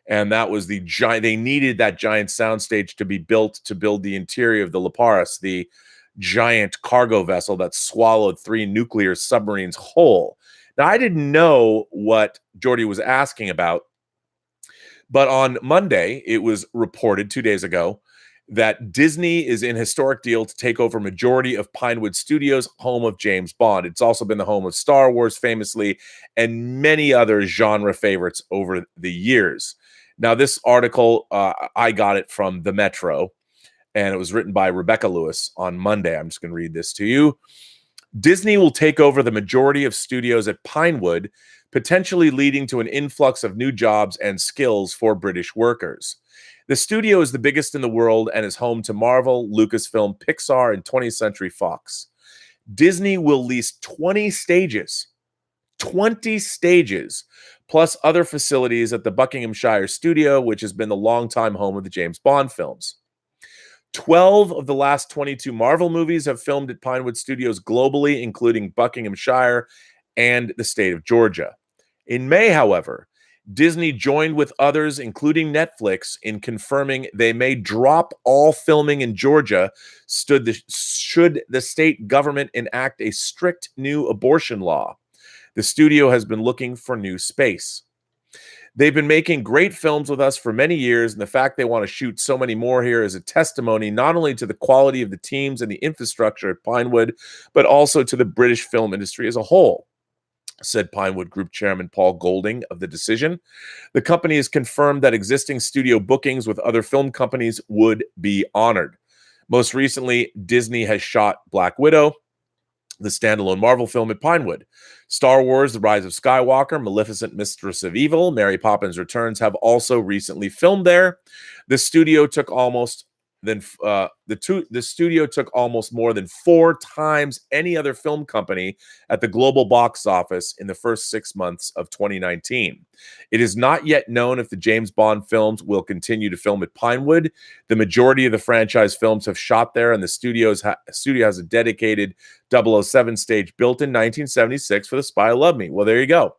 And that was the giant, they needed that giant soundstage to be built to build the interior of the Leparis, the giant cargo vessel that swallowed 3 nuclear submarines whole. Now, I didn't know what Jordy was asking about, but on Monday, it was reported 2 days ago that Disney is in historic deal to take over majority of Pinewood Studios, home of James Bond. It's also been the home of Star Wars, famously, and many other genre favorites over the years. Now, this article, I got it from The Metro, and it was written by Rebecca Lewis on Monday. I'm just going to read this to you. Disney will take over the majority of studios at Pinewood, potentially leading to an influx of new jobs and skills for British workers. The studio is the biggest in the world and is home to Marvel, Lucasfilm, Pixar, and 20th Century Fox. Disney will lease 20 stages, plus other facilities at the Buckinghamshire studio, which has been the longtime home of the James Bond films. 12 of the last 22 Marvel movies have filmed at Pinewood Studios globally, including Buckinghamshire and the state of Georgia. In May, however, Disney joined with others, including Netflix, in confirming they may drop all filming in Georgia should the state government enact a strict new abortion law. The studio has been looking for new space. They've been making great films with us for many years, and the fact they want to shoot so many more here is a testimony not only to the quality of the teams and the infrastructure at Pinewood, but also to the British film industry as a whole, said Pinewood Group Chairman Paul Golding of The Decision. The company has confirmed that existing studio bookings with other film companies would be honored. Most recently, Disney has shot Black Widow, the standalone Marvel film, at Pinewood. Star Wars: The Rise of Skywalker, Maleficent, Mistress of Evil, Mary Poppins Returns have also recently filmed there. The studio took almost more than 4 times any other film company at the global box office in the first 6 months of 2019. It is not yet known if the James Bond films will continue to film at Pinewood. The majority of the franchise films have shot there, and the studio has a dedicated 007 stage built in 1976 for The Spy Who Loved Me. Well, there you go.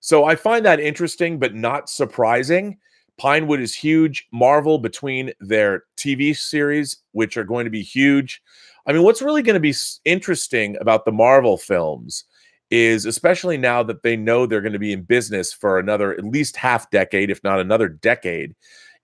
So I find that interesting, but not surprising. Pinewood is huge. Marvel, between their TV series, which are going to be huge. I mean, what's really going to be interesting about the Marvel films is, especially now that they know they're going to be in business for another at least half decade, if not another decade,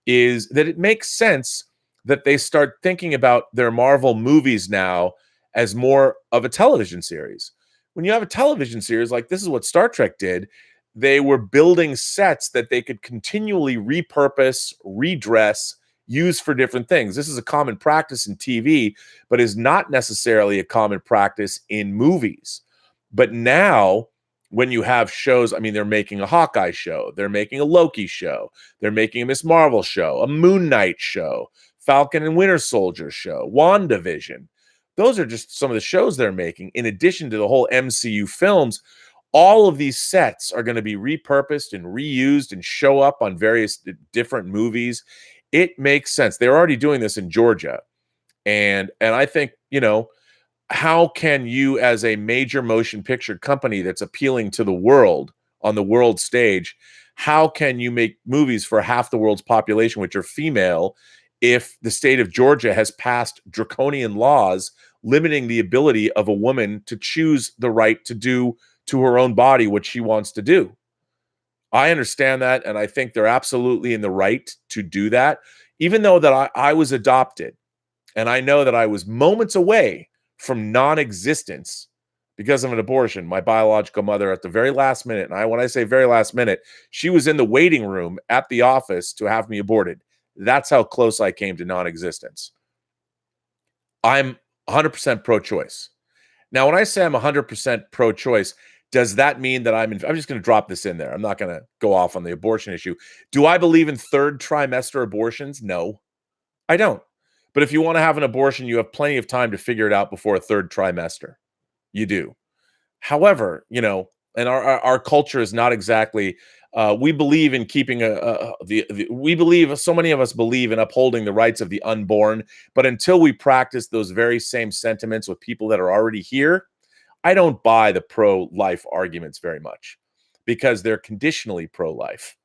is that it makes sense that they start thinking about their Marvel movies now as more of a television series. When you have a television series, like this is what Star Trek did, they were building sets that they could continually repurpose, redress, use for different things. This is a common practice in TV, but is not necessarily a common practice in movies. But now, when you have shows, I mean, they're making a Hawkeye show, they're making a Loki show, they're making a Miss Marvel show, a Moon Knight show, Falcon and Winter Soldier show, WandaVision. Those are just some of the shows they're making, in addition to the whole MCU films. All of these sets are going to be repurposed and reused and show up on various different movies. It makes sense. They're already doing this in Georgia. And I think, how can you, as a major motion picture company that's appealing to the world on the world stage, how can you make movies for half the world's population, which are female, if the state of Georgia has passed draconian laws limiting the ability of a woman to choose the right to do to her own body what she wants to do? I understand that, and I think they're absolutely in the right to do that, even though that I was adopted, and I know that I was moments away from non-existence because of an abortion. My biological mother, at the very last minute, and when I say very last minute, she was in the waiting room at the office to have me aborted. That's how close I came to non-existence. I'm 100% pro-choice. Now, when I say I'm 100% pro-choice, does that mean that I'm just going to drop this in there. I'm not going to go off on the abortion issue. Do I believe in third trimester abortions? No, I don't. But if you want to have an abortion, you have plenty of time to figure it out before a third trimester. You do. However, and our culture is not exactly, we believe in keeping we believe, so many of us believe in upholding the rights of the unborn. But until we practice those very same sentiments with people that are already here, I don't buy the pro-life arguments very much, because they're conditionally pro-life.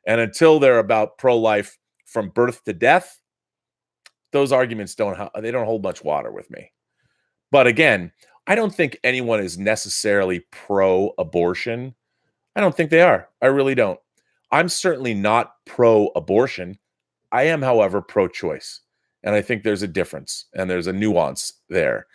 And until they're about pro-life from birth to death, those arguments don't hold much water with me. But again, I don't think anyone is necessarily pro-abortion. I don't think they are. I really don't. I'm certainly not pro-abortion. I am, however, pro-choice. And I think there's a difference and there's a nuance there.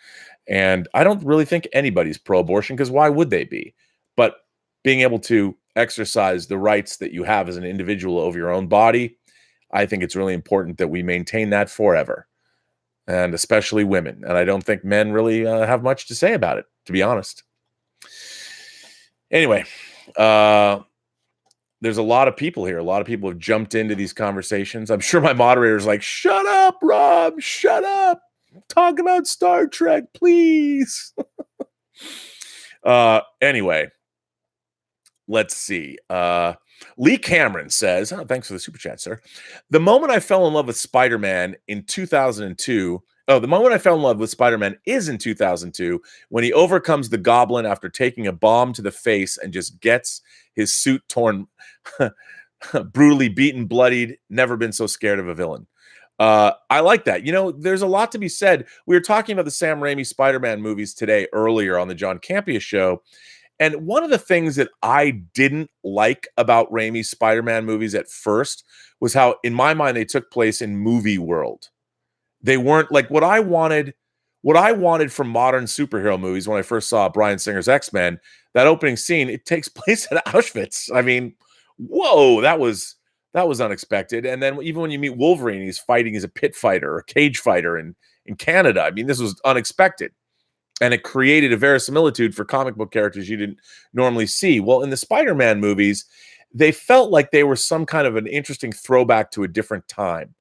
And I don't really think anybody's pro-abortion, because why would they be? But being able to exercise the rights that you have as an individual over your own body, I think it's really important that we maintain that forever, and especially women. And I don't think men really have much to say about it, to be honest. Anyway, there's a lot of people here. A lot of people have jumped into these conversations. I'm sure my moderator's like, shut up, Rob, shut up. Talk about Star Trek, please. Anyway, let's see. Lee Cameron says, thanks for the super chat, sir. The moment I fell in love with Spider-Man in 2002, the moment I fell in love with Spider-Man is in 2002, when he overcomes the Goblin after taking a bomb to the face and just gets his suit torn, brutally beaten, bloodied, never been so scared of a villain. I like that. There's a lot to be said. We were talking about the Sam Raimi Spider-Man movies today earlier on the John Campea show. And one of the things that I didn't like about Raimi's Spider-Man movies at first was how, in my mind, they took place in movie world. They weren't like what I wanted from modern superhero movies. When I first saw Bryan Singer's X-Men, that opening scene, it takes place at Auschwitz. I mean, whoa, that was unexpected. And then even when you meet Wolverine, he's fighting as a pit fighter or a cage fighter in Canada. I mean, this was unexpected. And it created a verisimilitude for comic book characters you didn't normally see. Well, in the Spider-Man movies, they felt like they were some kind of an interesting throwback to a different time.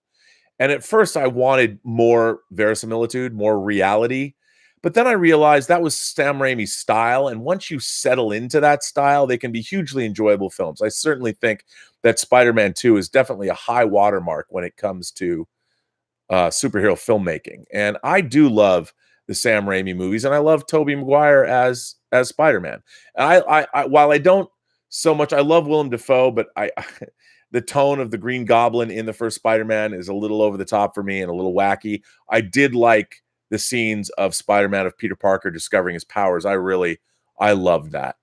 And at first, I wanted more verisimilitude, more reality. But then I realized that was Sam Raimi's style. And once you settle into that style, they can be hugely enjoyable films. I certainly think that Spider-Man 2 is definitely a high watermark when it comes to superhero filmmaking. And I do love the Sam Raimi movies, and I love Tobey Maguire as Spider-Man. And I while I don't so much, I love Willem Dafoe, but the tone of the Green Goblin in the first Spider-Man is a little over the top for me and a little wacky. I did like the scenes of Spider-Man, of Peter Parker discovering his powers. I loved that.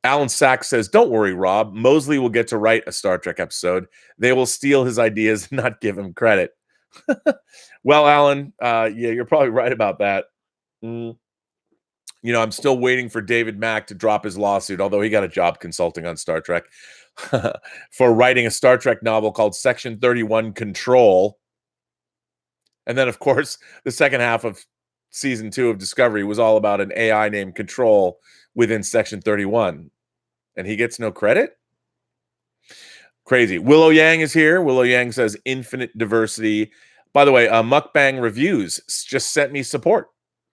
Alan Sachs says, don't worry, Rob. Mosley will get to write a Star Trek episode. They will steal his ideas and not give him credit. Well, Alan, yeah, you're probably right about that. I'm still waiting for David Mack to drop his lawsuit, although he got a job consulting on Star Trek, for writing a Star Trek novel called Section 31 Control. And then, of course, the second half of season 2 of Discovery was all about an AI named Control within Section 31. And he gets no credit? Crazy. Willow Yang is here. Willow Yang says infinite diversity. By the way, Mukbang Reviews just sent me support.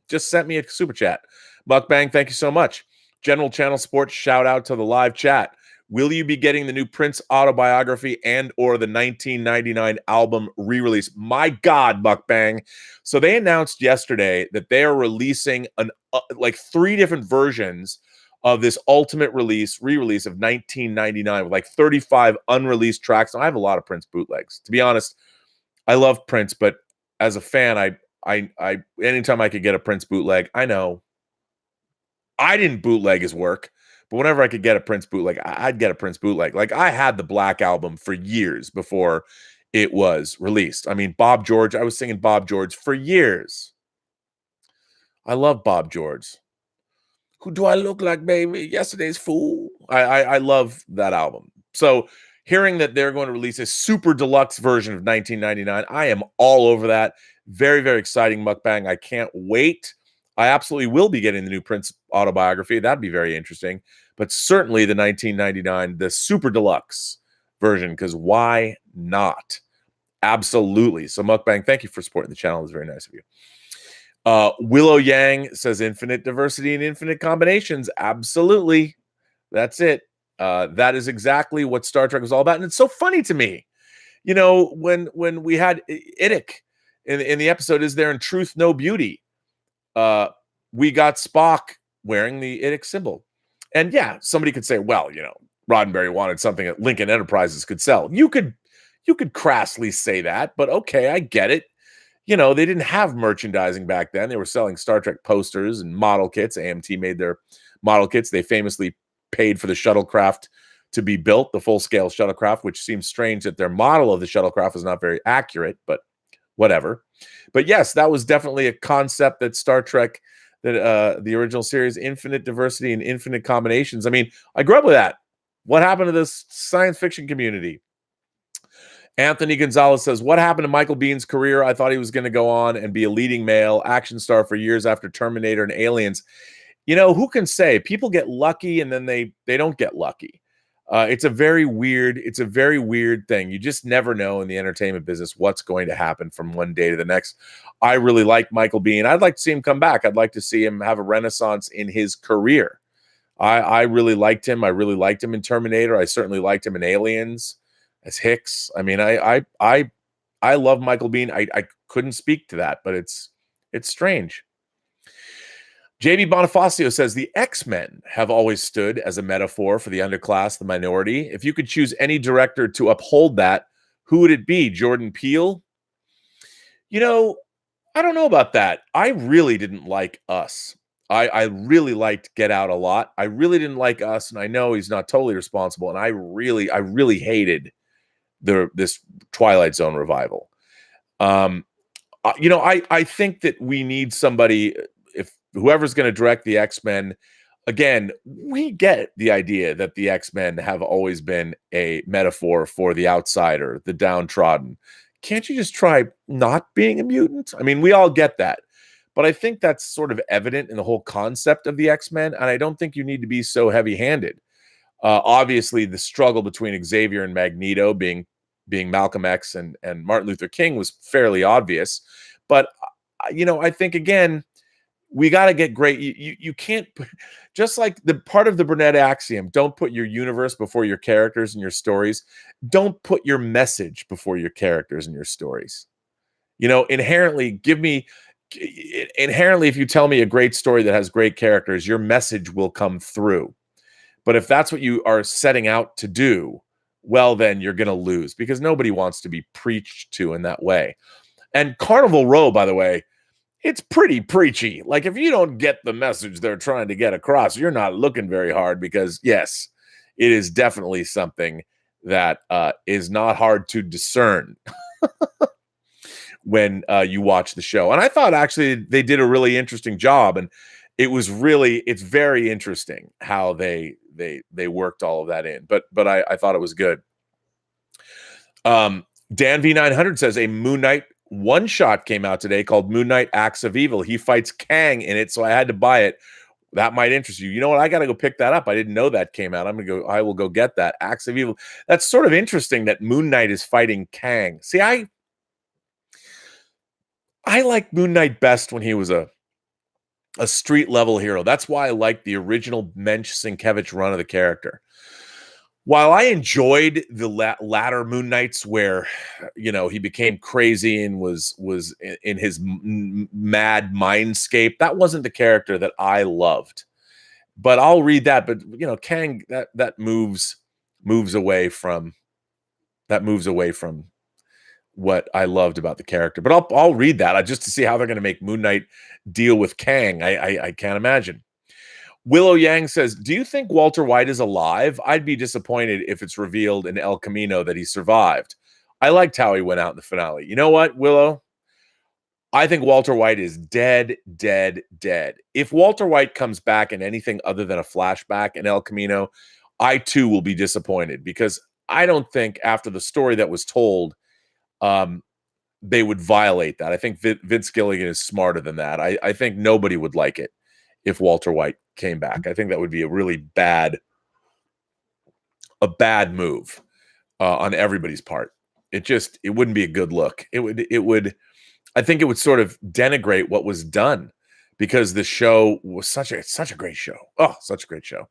Just sent me a super chat. Mukbang, thank you so much. General channel support, shout out to the live chat. Will you be getting the new Prince autobiography and or the 1999 album re-release? My God, Mukbang. So they announced yesterday that they are releasing like 3 different versions of this ultimate re-release of 1999 with like 35 unreleased tracks. And I have a lot of Prince bootlegs. To be honest, I love Prince, but as a fan, I anytime I could get a Prince bootleg, I know I didn't bootleg his work, but whenever I could get a Prince bootleg, I'd get a Prince bootleg. Like I had the Black Album for years before it was released. I mean, Bob George, I was singing Bob George for years. I love Bob George. Who do I look like, baby? Yesterday's fool. I love that album. So hearing that they're going to release a super deluxe version of 1999, I am all over that. Very, very exciting, Mukbang. I can't wait. I absolutely will be getting the new Prince autobiography. That'd be very interesting. But certainly the 1999, the super deluxe version, because why not? Absolutely. So Mukbang, thank you for supporting the channel. It's very nice of you. Willow Yang says infinite diversity and infinite combinations. Absolutely. That's it. That is exactly what Star Trek was all about. And it's so funny to me. You know, when we had Iddick in the episode, Is There in Truth No Beauty? We got Spock wearing the Iddick symbol. And yeah, somebody could say, well, you know, Roddenberry wanted something that Lincoln Enterprises could sell. You could crassly say that, but okay, I get it. You know, they didn't have merchandising back then. They were selling Star Trek posters and model kits. AMT made their model kits. They famously paid for the shuttlecraft to be built, the full-scale shuttlecraft, which seems strange that their model of the shuttlecraft was not very accurate, but whatever. But yes, that was definitely a concept that Star Trek, that the original series, infinite diversity and infinite combinations. I mean, I grew up with that. What happened to this science fiction community? Anthony Gonzalez says, what happened to Michael Bihn's career? I thought he was going to go on and be a leading male action star for years after Terminator and Aliens. You know, who can say? People get lucky and then they don't get lucky. It's a very weird thing. You just never know in the entertainment business what's going to happen from one day to the next. I really like Michael Biehn. I'd like to see him come back. I'd like to see him have a renaissance in his career. I really liked him. I really liked him in Terminator. I certainly liked him in Aliens as Hicks. I mean, I love Michael Biehn. I couldn't speak to that, but it's strange. JB Bonifacio says the X-Men have always stood as a metaphor for the underclass, the minority. If you could choose any director to uphold that, who would it be? Jordan Peele? You know, I don't know about that. I really didn't like Us. I really liked Get Out a lot. I really didn't like Us, and I know he's not totally responsible. And I really hated this Twilight Zone revival. You know, I think that we need somebody. If whoever's going to direct the X-Men, again, we get the idea that the X-Men have always been a metaphor for the outsider, the downtrodden. Can't you just try not being a mutant? I mean, we all get that. But I think that's sort of evident in the whole concept of the X-Men, and I don't think you need to be so heavy-handed. Obviously, the struggle between Xavier and Magneto being Malcolm X and Martin Luther King was fairly obvious. But, you know, I think, again, we got to get great. You can't, just like the part of the Burnett axiom, don't put your universe before your characters and your stories. Don't put your message before your characters and your stories. You know, inherently, if you tell me a great story that has great characters, your message will come through. But if that's what you are setting out to do, well, then you're going to lose, because nobody wants to be preached to in that way. And Carnival Row, by the way, it's pretty preachy. Like, if you don't get the message they're trying to get across, you're not looking very hard, because yes, it is definitely something that is not hard to discern when you watch the show. And I thought actually they did a really interesting job, and it's very interesting how they worked all of that in. But I thought it was good. Dan V900 says a Moon Knight one-shot came out today called Moon Knight Acts of Evil. He fights Kang in it, so I had to buy it. That might interest you. You know what? I got to go pick that up. I didn't know that came out. I will go get that. Acts of Evil. That's sort of interesting that Moon Knight is fighting Kang. See, I like Moon Knight best when he was a street level hero. That's why I like the original Mensch Sienkiewicz run of the character. while I enjoyed the latter Moon Knights where, he became crazy and was in his mad mindscape, that wasn't the character that I loved. But I'll read that. But Kang, that moves away from what I loved about the character. But I'll read that just to see how they're going to make Moon Knight deal with Kang. I can't imagine. Willow Yang says, do you think Walter White is alive? I'd be disappointed if it's revealed in El Camino that he survived. I liked how he went out in the finale. You know what, Willow? I think Walter White is dead, dead, dead. If Walter White comes back in anything other than a flashback in El Camino, I too will be disappointed, because I don't think after the story that was told, they would violate that. I think Vince Gilligan is smarter than that. I think nobody would like it if Walter White came back. I think that would be a really bad move on everybody's part. It wouldn't be a good look. I think it would sort of denigrate what was done, because the show was such a great show. Oh, such a great show.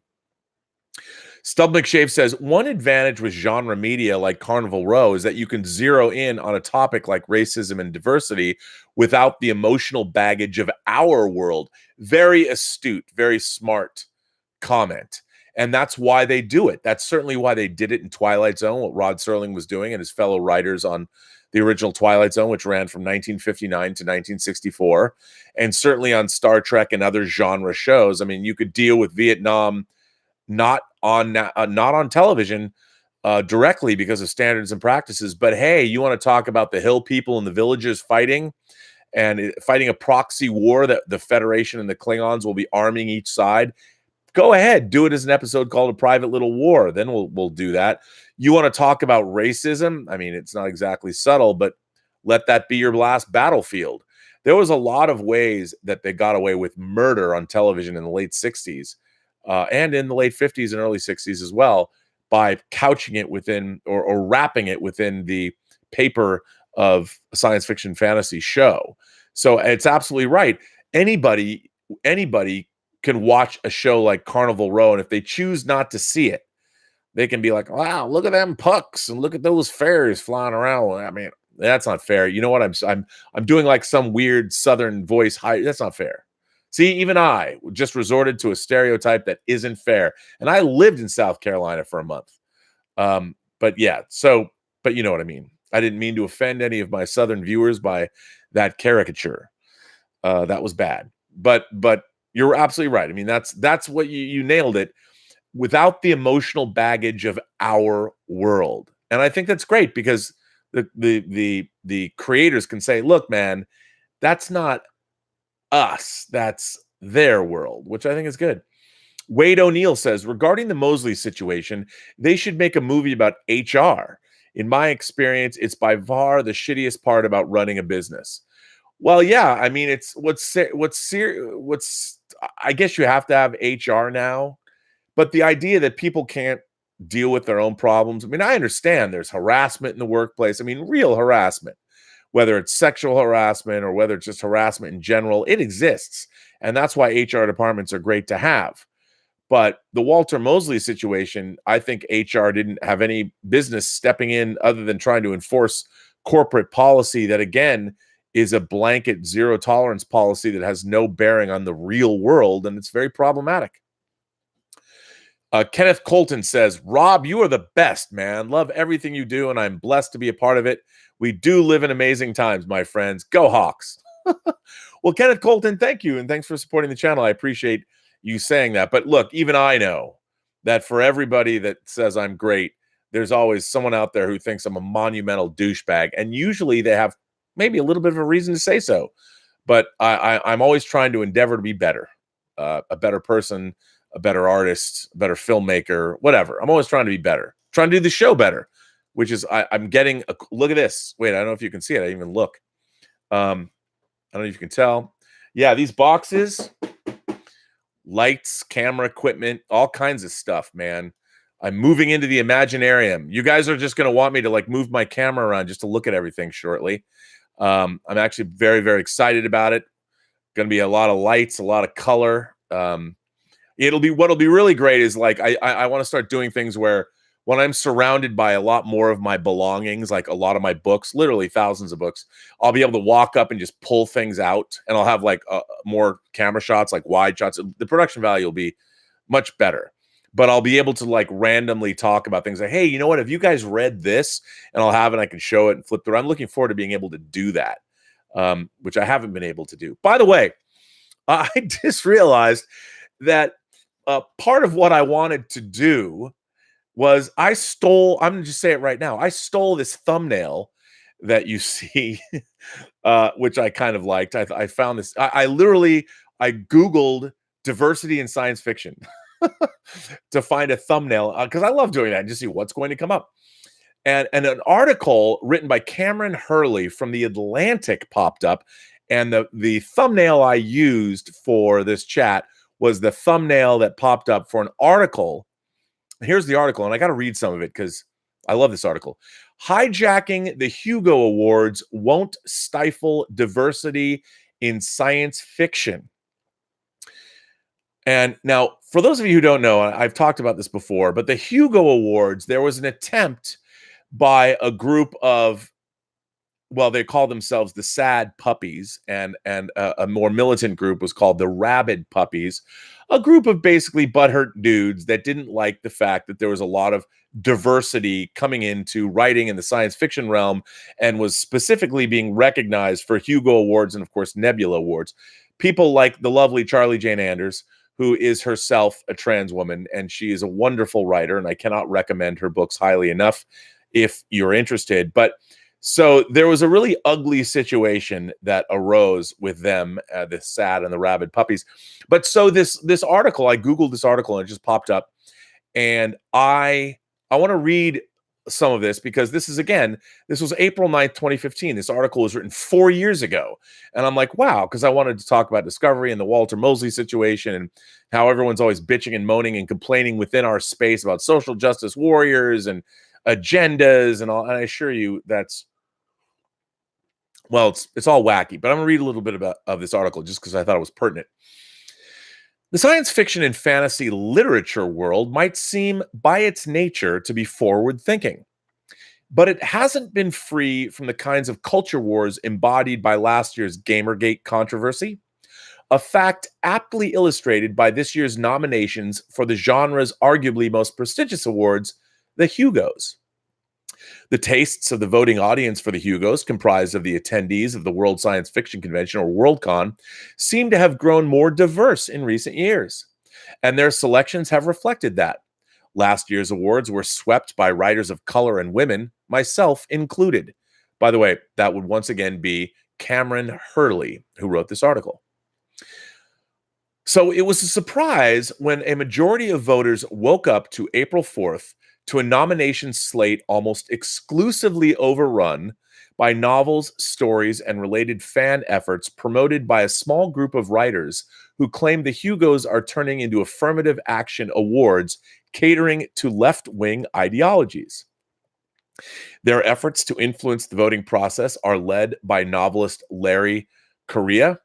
Stub McShave says, one advantage with genre media like Carnival Row is that you can zero in on a topic like racism and diversity without the emotional baggage of our world. Very astute, very smart comment. And that's why they do it. That's certainly why they did it in Twilight Zone, what Rod Serling was doing and his fellow writers on the original Twilight Zone, which ran from 1959 to 1964, and certainly on Star Trek and other genre shows. I mean, you could deal with Vietnam not on television directly because of standards and practices, but hey, you want to talk about the hill people and the villagers fighting a proxy war that the Federation and the Klingons will be arming each side? Go ahead, do it as an episode called A Private Little War. Then we'll do that. You want to talk about racism? I mean, it's not exactly subtle, but let that be your last battlefield. There was a lot of ways that they got away with murder on television in the late 60s. And in the late 50s and early 60s as well, by couching it within or wrapping it within the paper of a science fiction fantasy show. So it's absolutely right. Anybody can watch a show like Carnival Row, and if they choose not to see it, they can be like, wow, look at them pucks and look at those fairies flying around. I mean, that's not fair. You know what? I'm doing like some weird Southern voice. That's not fair. See, even I just resorted to a stereotype that isn't fair. And I lived in South Carolina for a month. But you know what I mean. I didn't mean to offend any of my Southern viewers by that caricature. That was bad. But you're absolutely right. I mean, that's what you nailed it, without the emotional baggage of our world. And I think that's great, because the creators can say, look, man, that's not us, that's their world, which I think is good. Wade O'Neill says, regarding the Mosley situation, they should make a movie about HR. In my experience, it's by far the shittiest part about running a business. Well, yeah, I mean, it's what's I guess you have to have HR now, but the idea that people can't deal with their own problems. I mean, I understand there's harassment in the workplace. I mean, real harassment. Whether it's sexual harassment or whether it's just harassment in general, it exists. And that's why HR departments are great to have. But the Walter Mosley situation, I think HR didn't have any business stepping in other than trying to enforce corporate policy that, again, is a blanket zero tolerance policy that has no bearing on the real world. And it's very problematic. Kenneth Colton says, Rob, you are the best, man. Love everything you do, and I'm blessed to be a part of it. We do live in amazing times, my friends. Go Hawks. Well, Kenneth Colton, thank you, and thanks for supporting the channel. I appreciate you saying that. But look, even I know that for everybody that says I'm great, there's always someone out there who thinks I'm a monumental douchebag, and usually they have maybe a little bit of a reason to say so. But I'm always trying to endeavor to be better, a better person, a better artist, a better filmmaker, whatever. I'm always trying to be better, trying to do the show better, which is I'm getting a look at this. Wait, I don't know if you can see it. I didn't even look. I don't know if you can tell. Yeah, these boxes, lights, camera equipment, all kinds of stuff, man. I'm moving into the Imaginarium. You guys are just going to want me to like move my camera around just to look at everything shortly. I'm actually very, very excited about it. Going to be a lot of lights, a lot of color. What'll be really great is like I want to start doing things where when I'm surrounded by a lot more of my belongings, like a lot of my books, literally thousands of books, I'll be able to walk up and just pull things out, and I'll have like more camera shots, like wide shots. The production value will be much better, but I'll be able to like randomly talk about things like, hey, you know what? Have you guys read this? And I'll have it, and I can show it and flip through. I'm looking forward to being able to do that, which I haven't been able to do. By the way, I just realized that part of what I wanted to do was I'm going to just say it right now. I stole this thumbnail that you see, which I kind of liked. I found this. I literally Googled diversity in science fiction to find a thumbnail because I love doing that and just see what's going to come up. And an article written by Cameron Hurley from The Atlantic popped up. And the thumbnail I used for this chat was the thumbnail that popped up for an article. Here's the article, and I got to read some of it because I love this article. Hijacking the Hugo Awards won't stifle diversity in science fiction. And now, for those of you who don't know, I've talked about this before, but the Hugo Awards, there was an attempt by a group of, well, they call themselves the Sad Puppies, and a more militant group was called the Rabid Puppies, a group of basically butthurt dudes that didn't like the fact that there was a lot of diversity coming into writing in the science fiction realm and was specifically being recognized for Hugo Awards and, of course, Nebula Awards. People like the lovely Charlie Jane Anders, who is herself a trans woman, and she is a wonderful writer, and I cannot recommend her books highly enough if you're interested. But so there was a really ugly situation that arose with them, the Sad and the Rabid Puppies. But so this article, I Googled this article and it just popped up. And I want to read some of this because this was April 9th, 2015. This article was written 4 years ago. And I'm like, wow, because I wanted to talk about discovery and the Walter Mosley situation and how everyone's always bitching and moaning and complaining within our space about social justice warriors and agendas and all. And I assure you it's all wacky, but I'm gonna read a little bit of this article just because I thought it was pertinent. The science fiction and fantasy literature world might seem by its nature to be forward thinking, but it hasn't been free from the kinds of culture wars embodied by last year's Gamergate controversy, a fact aptly illustrated by this year's nominations for the genre's arguably most prestigious awards, the Hugos. The tastes of the voting audience for the Hugos, comprised of the attendees of the World Science Fiction Convention, or Worldcon, seem to have grown more diverse in recent years, and their selections have reflected that. Last year's awards were swept by writers of color and women, myself included. By the way, that would once again be Cameron Hurley, who wrote this article. So it was a surprise when a majority of voters woke up to April 4th to a nomination slate almost exclusively overrun by novels, stories, and related fan efforts promoted by a small group of writers who claim the Hugos are turning into affirmative action awards catering to left-wing ideologies. Their efforts to influence the voting process are led by novelist Larry Correia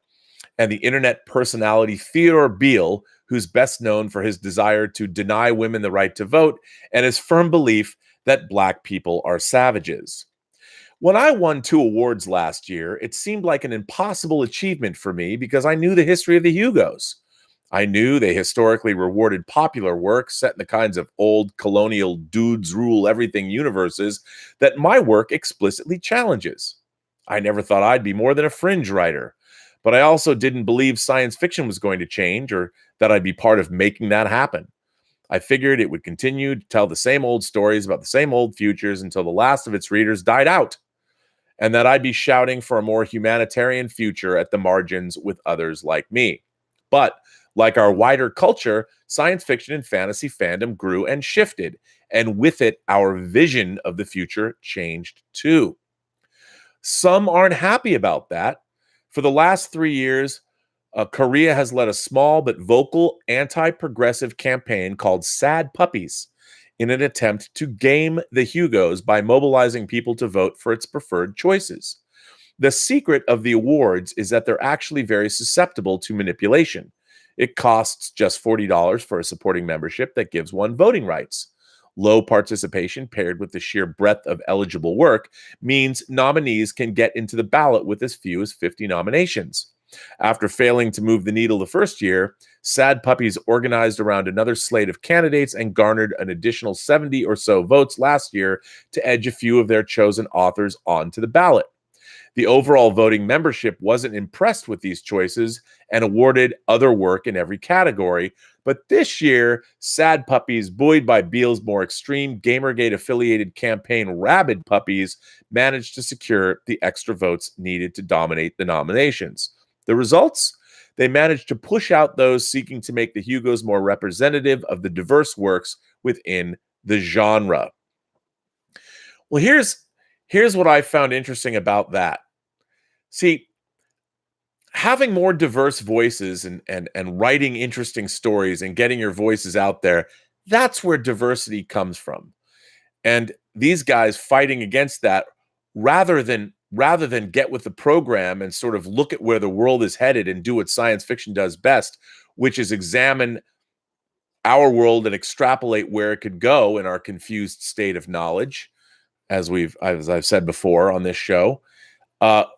and the internet personality Theodore Beale, who's best known for his desire to deny women the right to vote and his firm belief that Black people are savages. When I won 2 awards last year, it seemed like an impossible achievement for me because I knew the history of the Hugos. I knew they historically rewarded popular work set in the kinds of old colonial dudes rule everything universes that my work explicitly challenges. I never thought I'd be more than a fringe writer, but I also didn't believe science fiction was going to change or that I'd be part of making that happen. I figured it would continue to tell the same old stories about the same old futures until the last of its readers died out, and that I'd be shouting for a more humanitarian future at the margins with others like me. But like our wider culture, science fiction and fantasy fandom grew and shifted, and with it, our vision of the future changed too. Some aren't happy about that. For the last 3 years, Correia has led a small but vocal anti-progressive campaign called Sad Puppies in an attempt to game the Hugos by mobilizing people to vote for its preferred choices. The secret of the awards is that they're actually very susceptible to manipulation. It costs just $40 for a supporting membership that gives one voting rights. Low participation paired with the sheer breadth of eligible work means nominees can get into the ballot with as few as 50 nominations. After failing to move the needle the first year, Sad Puppies organized around another slate of candidates and garnered an additional 70 or so votes last year to edge a few of their chosen authors onto the ballot. The overall voting membership wasn't impressed with these choices and awarded other work in every category. But this year, Sad Puppies, buoyed by Beale's more extreme Gamergate-affiliated campaign Rabid Puppies, managed to secure the extra votes needed to dominate the nominations. The results? They managed to push out those seeking to make the Hugos more representative of the diverse works within the genre. Well, here's what I found interesting about that. See, having more diverse voices and writing interesting stories and getting your voices out there, that's where diversity comes from. And these guys fighting against that rather than get with the program and sort of look at where the world is headed and do what science fiction does best, which is examine our world and extrapolate where it could go in our confused state of knowledge, as I've said before on this show.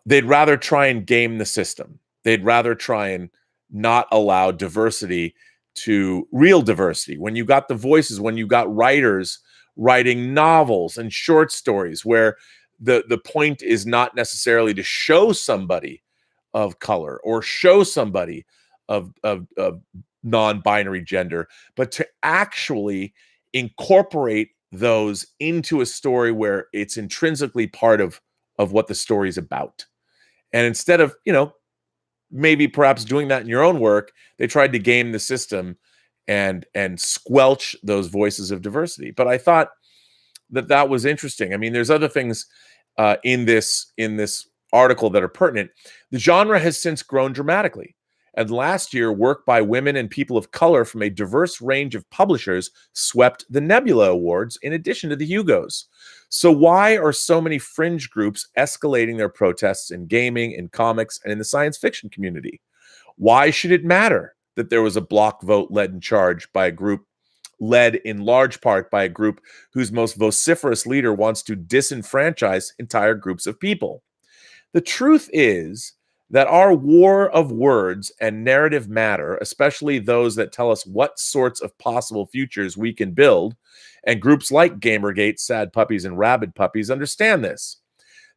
They'd rather try and game the system. They'd rather try and not allow diversity to real diversity. When you got the voices, when you got writers writing novels and short stories where the point is not necessarily to show somebody of color or show somebody of non-binary gender, but to actually incorporate those into a story where it's intrinsically part of what the story's about. And instead of, maybe perhaps doing that in your own work, they tried to game the system and squelch those voices of diversity. But I thought that was interesting. I mean, there's other things in this article that are pertinent. The genre has since grown dramatically. And last year, work by women and people of color from a diverse range of publishers swept the Nebula Awards in addition to the Hugos. So why are so many fringe groups escalating their protests in gaming, in comics, and in the science fiction community? Why should it matter that there was a block vote led in large part by a group whose most vociferous leader wants to disenfranchise entire groups of people? The truth is that our war of words and narrative matter, especially those that tell us what sorts of possible futures we can build, and groups like Gamergate, Sad Puppies, and Rabid Puppies understand this.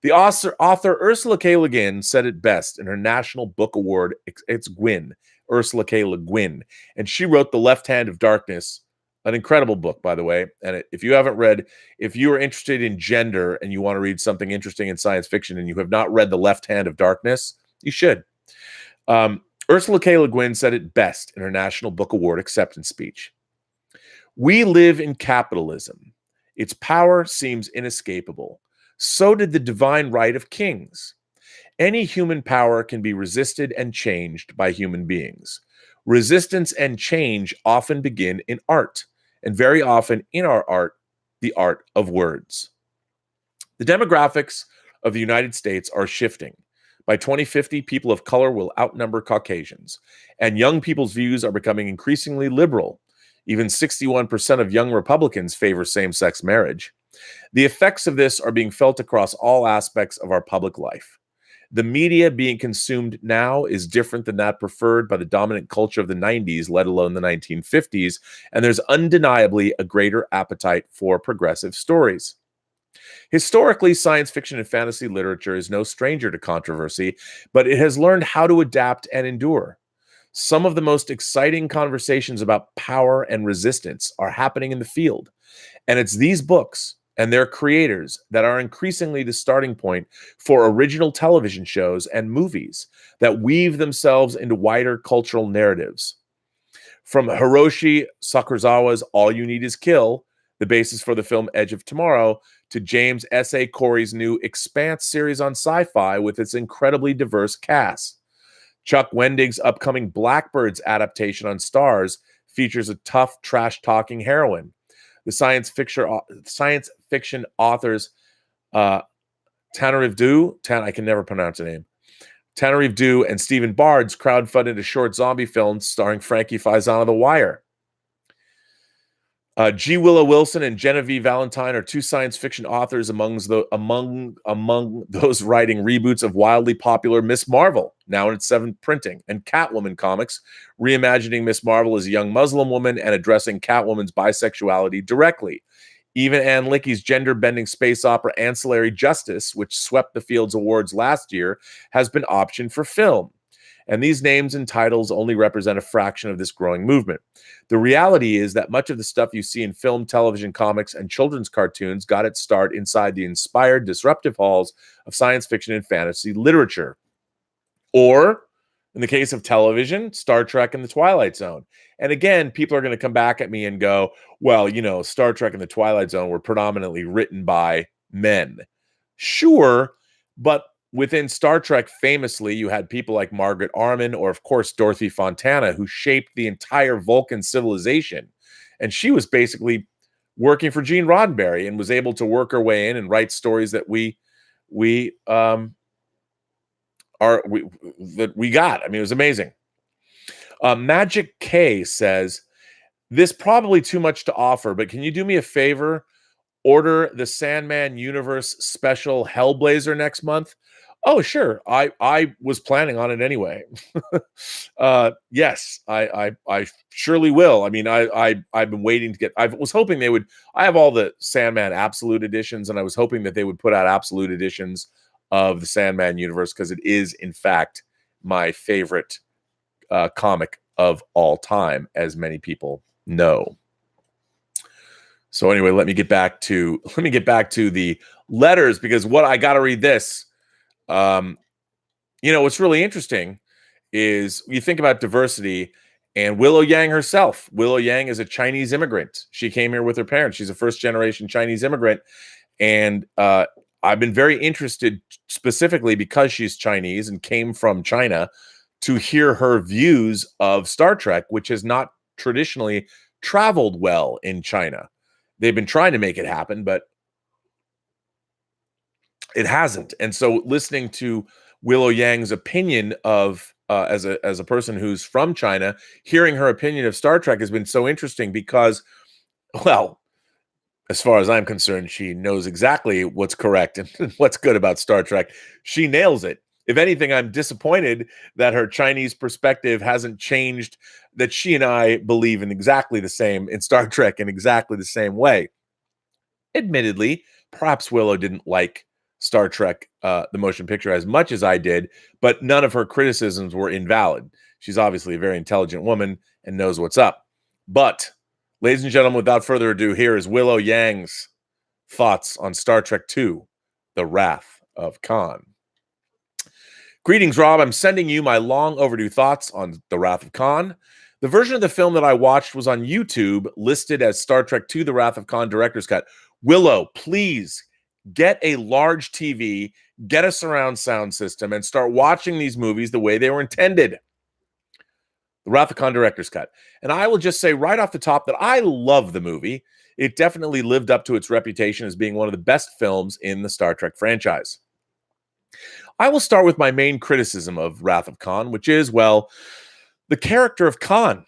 The author Ursula K. Le Guin said it best in her National Book Award. It's Gwyn, Ursula K. Le Guin, and she wrote The Left Hand of Darkness, an incredible book, by the way. And if you haven't read, if you are interested in gender and you want to read something interesting in science fiction and you have not read The Left Hand of Darkness, you should. Ursula K. Le Guin said it best in her National Book Award acceptance speech. We live in capitalism. Its power seems inescapable. So did the divine right of kings. Any human power can be resisted and changed by human beings. Resistance and change often begin in art, and very often in our art, the art of words. The demographics of the United States are shifting. By 2050, people of color will outnumber Caucasians, and young people's views are becoming increasingly liberal. Even 61% of young Republicans favor same-sex marriage. The effects of this are being felt across all aspects of our public life. The media being consumed now is different than that preferred by the dominant culture of the 90s, let alone the 1950s, and there's undeniably a greater appetite for progressive stories. Historically, science fiction and fantasy literature is no stranger to controversy, but it has learned how to adapt and endure. Some of the most exciting conversations about power and resistance are happening in the field, and it's these books and their creators that are increasingly the starting point for original television shows and movies that weave themselves into wider cultural narratives. From Hiroshi Sakurosawa's All You Need Is Kill, the basis for the film Edge of Tomorrow, to James S.A. Corey's new Expanse series on Sci-Fi with its incredibly diverse cast. Chuck Wendig's upcoming Blackbirds adaptation on Starz features a tough, trash-talking heroine. The science fiction authors Tanarive Due, I can never pronounce the name, Tanarive Due and Stephen Bard's crowdfunded a short zombie film starring Frankie Faison of The Wire. G. Willow Wilson and Genevieve Valentine are two science fiction authors among those writing reboots of wildly popular Miss Marvel, now in its 7th printing, and Catwoman comics, reimagining Miss Marvel as a young Muslim woman and addressing Catwoman's bisexuality directly. Even Ann Lecky's gender-bending space opera Ancillary Justice, which swept the Fields Awards last year, has been optioned for film. And these names and titles only represent a fraction of this growing movement. The reality is that much of the stuff you see in film, television, comics, and children's cartoons got its start inside the inspired, disruptive halls of science fiction and fantasy literature. Or, in the case of television, Star Trek and The Twilight Zone. And again, people are going to come back at me and go, well, Star Trek and The Twilight Zone were predominantly written by men. Sure, but within Star Trek, famously, you had people like Margaret Arman or, of course, Dorothy Fontana, who shaped the entire Vulcan civilization. And she was basically working for Gene Roddenberry and was able to work her way in and write stories that we got. I mean, it was amazing. Magic K says, this probably too much to offer, but can you do me a favor? Order the Sandman Universe special Hellblazer next month. Oh, sure. I was planning on it anyway. Yes, I surely will. I mean, I've been waiting to get. I was hoping they would. I have all the Sandman Absolute editions, and I was hoping that they would put out Absolute editions of the Sandman universe because it is, in fact, my favorite comic of all time, as many people know. So anyway, let me get back to the letters, because what I got to read this. What's really interesting is you think about diversity, and Willow Yang herself. Willow Yang is a Chinese immigrant. She came here with her parents. She's a first-generation Chinese immigrant, and I've been very interested, specifically because she's Chinese and came from China, to hear her views of Star Trek, which has not traditionally traveled well in China. They've been trying to make it happen, but it hasn't. And so listening to Willow Yang's opinion of as a person who's from China, hearing her opinion of Star Trek has been so interesting because, well, as far as I'm concerned, she knows exactly what's correct and what's good about Star Trek. She nails it. If anything, I'm disappointed that her Chinese perspective hasn't changed, that she and I believe in Star Trek in exactly the same way. Admittedly, perhaps Willow didn't like Star Trek, the motion picture, as much as I did, but none of her criticisms were invalid. She's obviously a very intelligent woman and knows what's up. But, ladies and gentlemen, without further ado, here is Willow Yang's thoughts on Star Trek II, The Wrath of Khan. Greetings, Rob. I'm sending you my long overdue thoughts on The Wrath of Khan. The version of the film that I watched was on YouTube, listed as Star Trek II, The Wrath of Khan Director's Cut. Willow, please get a large TV, get a surround sound system, and start watching these movies the way they were intended. The Wrath of Khan Director's Cut. And I will just say right off the top that I love the movie. It definitely lived up to its reputation as being one of the best films in the Star Trek franchise. I will start with my main criticism of Wrath of Khan, which is, well, the character of Khan.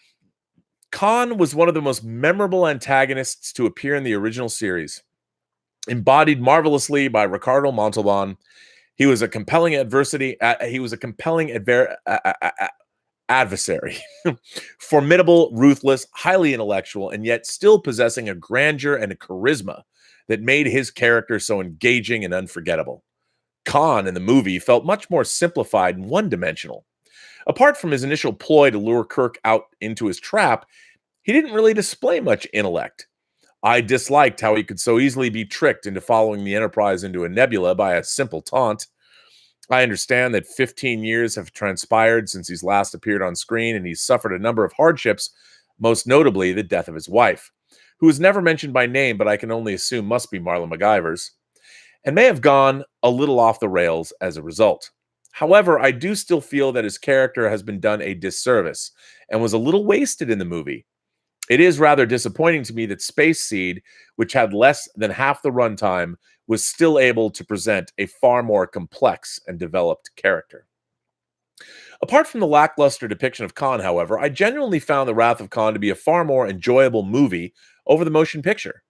Khan was one of the most memorable antagonists to appear in the original series. Embodied marvelously by Ricardo Montalban, he was a compelling adversary, formidable, ruthless, highly intellectual, and yet still possessing a grandeur and a charisma that made his character so engaging and unforgettable. Khan in the movie felt much more simplified and one-dimensional. Apart from his initial ploy to lure Kirk out into his trap, he didn't really display much intellect. I disliked how he could so easily be tricked into following the Enterprise into a nebula by a simple taunt. I understand that 15 years have transpired since he's last appeared on screen, and he's suffered a number of hardships, most notably the death of his wife, who was never mentioned by name, but I can only assume must be Marla MacGyver's, and may have gone a little off the rails as a result. However, I do still feel that his character has been done a disservice and was a little wasted in the movie. It is rather disappointing to me that Space Seed, which had less than half the runtime, was still able to present a far more complex and developed character. Apart from the lackluster depiction of Khan, however, I genuinely found The Wrath of Khan to be a far more enjoyable movie over the motion picture.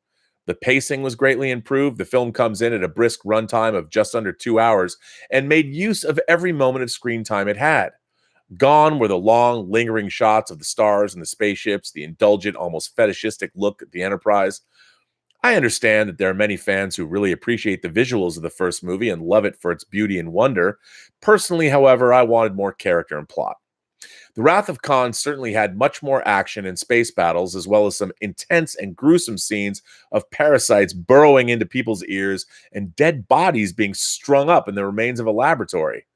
The pacing was greatly improved. The film comes in at a brisk runtime of just under 2 hours and made use of every moment of screen time it had. Gone were the long, lingering shots of the stars and the spaceships, the indulgent, almost fetishistic look at the Enterprise. I understand that there are many fans who really appreciate the visuals of the first movie and love it for its beauty and wonder. Personally, however, I wanted more character and plot. The Wrath of Khan certainly had much more action and space battles, as well as some intense and gruesome scenes of parasites burrowing into people's ears and dead bodies being strung up in the remains of a laboratory.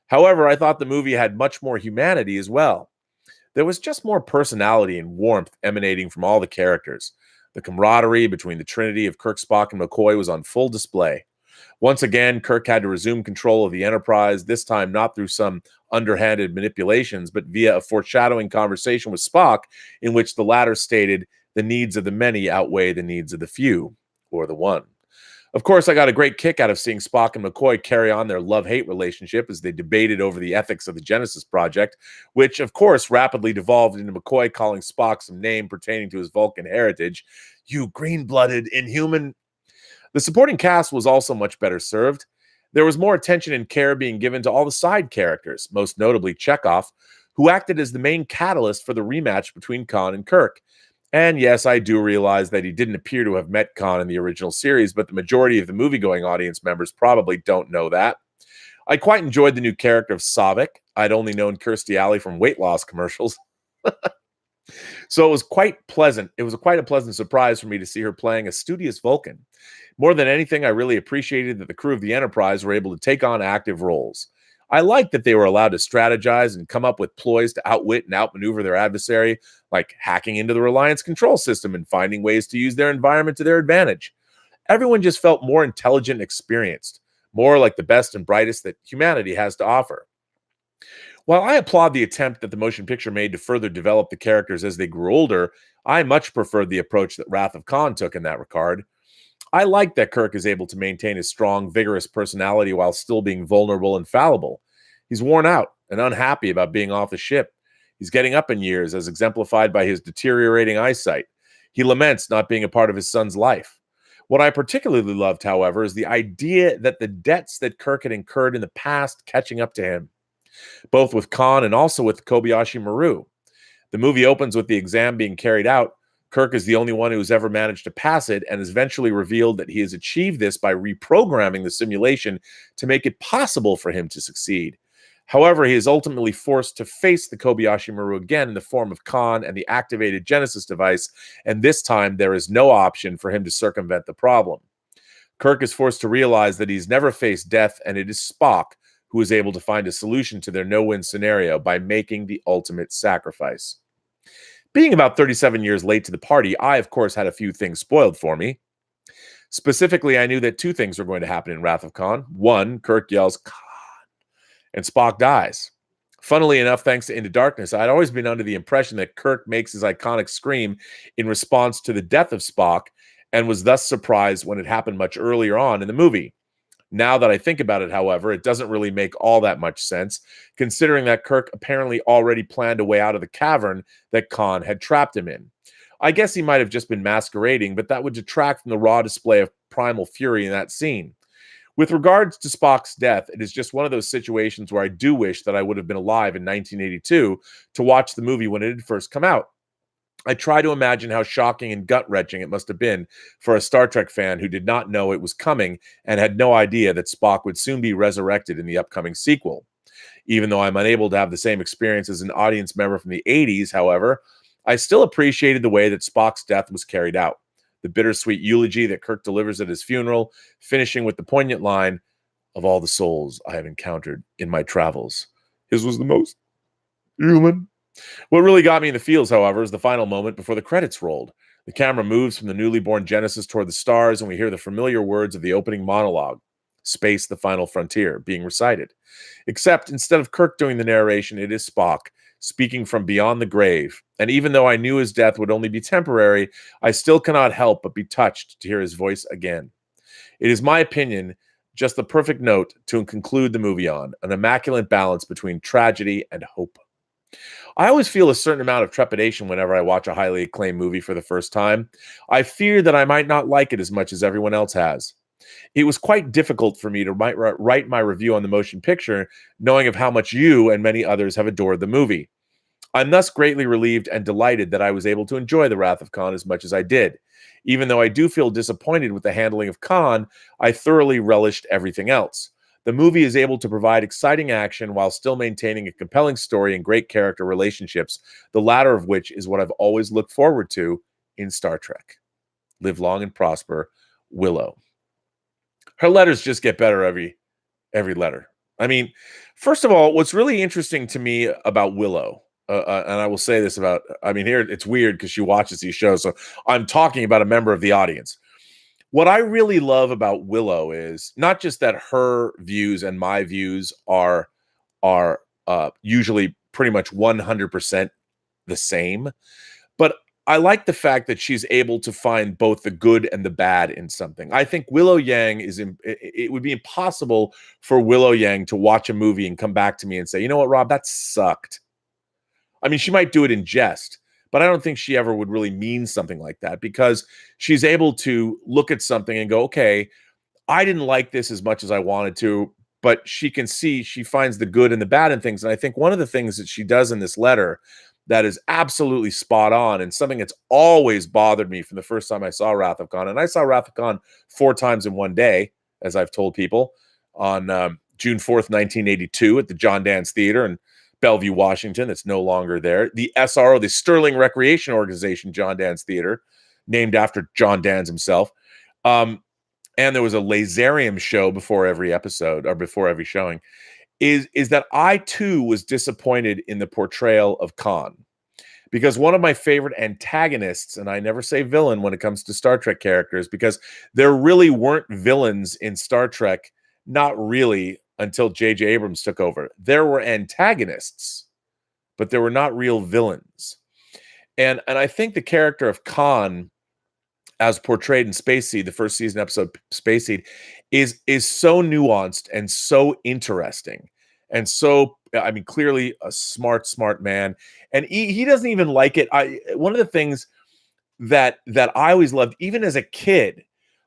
However, I thought the movie had much more humanity as well. There was just more personality and warmth emanating from all the characters. The camaraderie between the trinity of Kirk, Spock, and McCoy was on full display. Once again, Kirk had to resume control of the Enterprise, this time not through some underhanded manipulations, but via a foreshadowing conversation with Spock in which the latter stated, "The needs of the many outweigh the needs of the few," or the one. Of course, I got a great kick out of seeing Spock and McCoy carry on their love-hate relationship as they debated over the ethics of the Genesis Project, which, of course, rapidly devolved into McCoy calling Spock some name pertaining to his Vulcan heritage. "You green-blooded inhuman." The supporting cast was also much better served. There was more attention and care being given to all the side characters, most notably Chekhov, who acted as the main catalyst for the rematch between Khan and Kirk. And yes, I do realize that he didn't appear to have met Khan in the original series, but the majority of the movie-going audience members probably don't know that. I quite enjoyed the new character of Savik. I'd only known Kirstie Alley from weight loss commercials. So it was quite pleasant. It was quite a pleasant surprise for me to see her playing a studious Vulcan. More than anything, I really appreciated that the crew of the Enterprise were able to take on active roles. I liked that they were allowed to strategize and come up with ploys to outwit and outmaneuver their adversary, like hacking into the Reliance control system and finding ways to use their environment to their advantage. Everyone just felt more intelligent and experienced, more like the best and brightest that humanity has to offer. While I applaud the attempt that the motion picture made to further develop the characters as they grew older, I much preferred the approach that Wrath of Khan took in that regard. I like that Kirk is able to maintain his strong, vigorous personality while still being vulnerable and fallible. He's worn out and unhappy about being off the ship. He's getting up in years, as exemplified by his deteriorating eyesight. He laments not being a part of his son's life. What I particularly loved, however, is the idea that the debts that Kirk had incurred in the past catching up to him, both with Khan and also with Kobayashi Maru. The movie opens with the exam being carried out. Kirk is the only one who's ever managed to pass it and is eventually revealed that he has achieved this by reprogramming the simulation to make it possible for him to succeed. However, he is ultimately forced to face the Kobayashi Maru again in the form of Khan and the activated Genesis device, and this time there is no option for him to circumvent the problem. Kirk is forced to realize that he's never faced death, and it is Spock who is able to find a solution to their no-win scenario by making the ultimate sacrifice. Being about 37 years late to the party, I, of course, had a few things spoiled for me. Specifically, I knew that two things were going to happen in Wrath of Khan. One, Kirk yells, "Khan," and Spock dies. Funnily enough, thanks to Into Darkness, I'd always been under the impression that Kirk makes his iconic scream in response to the death of Spock and was thus surprised when it happened much earlier on in the movie. Now that I think about it, however, it doesn't really make all that much sense, considering that Kirk apparently already planned a way out of the cavern that Khan had trapped him in. I guess he might have just been masquerading, but that would detract from the raw display of primal fury in that scene. With regards to Spock's death, it is just one of those situations where I do wish that I would have been alive in 1982 to watch the movie when it had first come out. I try to imagine how shocking and gut-wrenching it must have been for a Star Trek fan who did not know it was coming and had no idea that Spock would soon be resurrected in the upcoming sequel. Even though I'm unable to have the same experience as an audience member from the 80s, however, I still appreciated the way that Spock's death was carried out. The bittersweet eulogy that Kirk delivers at his funeral, finishing with the poignant line, "Of all the souls I have encountered in my travels, his was the most human." What really got me in the feels, however, is the final moment before the credits rolled. The camera moves from the newly born Genesis toward the stars, and we hear the familiar words of the opening monologue, "Space, the final frontier," being recited. Except instead of Kirk doing the narration, it is Spock, speaking from beyond the grave. And even though I knew his death would only be temporary, I still cannot help but be touched to hear his voice again. It is my opinion, Just the perfect note to conclude the movie on, an immaculate balance between tragedy and hope. I always feel a certain amount of trepidation whenever I watch a highly acclaimed movie for the first time. I fear that I might not like it as much as everyone else has. It was quite difficult for me to write my review on the motion picture, knowing of how much you and many others have adored the movie. I'm thus greatly relieved and delighted that I was able to enjoy The Wrath of Khan as much as I did. Even though I do feel disappointed with the handling of Khan, I thoroughly relished everything else. The movie is able to provide exciting action while still maintaining a compelling story and great character relationships, the latter of which is what I've always looked forward to in Star Trek. Live long and prosper, Willow. Her letters just get better every letter. I mean, first of all, what's really interesting to me about Willow, and I will say this about, I mean, here it's weird because she watches these shows, so I'm talking about a member of the audience. What I really love about Willow is not just that her views and my views are usually pretty much 100% the same, but I like the fact that she's able to find both the good and the bad in something. I think Willow Yang it would be impossible for Willow Yang to watch a movie and come back to me and say, you know what, Rob, that sucked. I mean, she might do it in jest, but I don't think she ever would really mean something like that because she's able to look at something and go, okay, I didn't like this as much as I wanted to, but she can see, she finds the good and the bad in things. And I think one of the things that she does in this letter that is absolutely spot on and something that's always bothered me from the first time I saw Wrath of Khan, and I saw Wrath of Khan 4 times in one day, as I've told people, on June 4th, 1982 at the John Dance Theater in Bellevue, Washington. It's no longer there. The SRO, the Sterling Recreation Organization John Dance Theater, named after John Dance himself. And there was a laserium show before every episode or before every showing. Is that I too was disappointed in the portrayal of Khan, because one of my favorite antagonists, and I never say villain when it comes to Star Trek characters, because there really weren't villains in Star Trek, not really until J.J. Abrams took over. There were antagonists, but there were not real villains. And I think the character of Khan, as portrayed in Space Seed, the first season episode Space Seed, is so nuanced and so interesting. And so, I mean, clearly a smart man. And he doesn't even like it. One of the things that I always loved, even as a kid,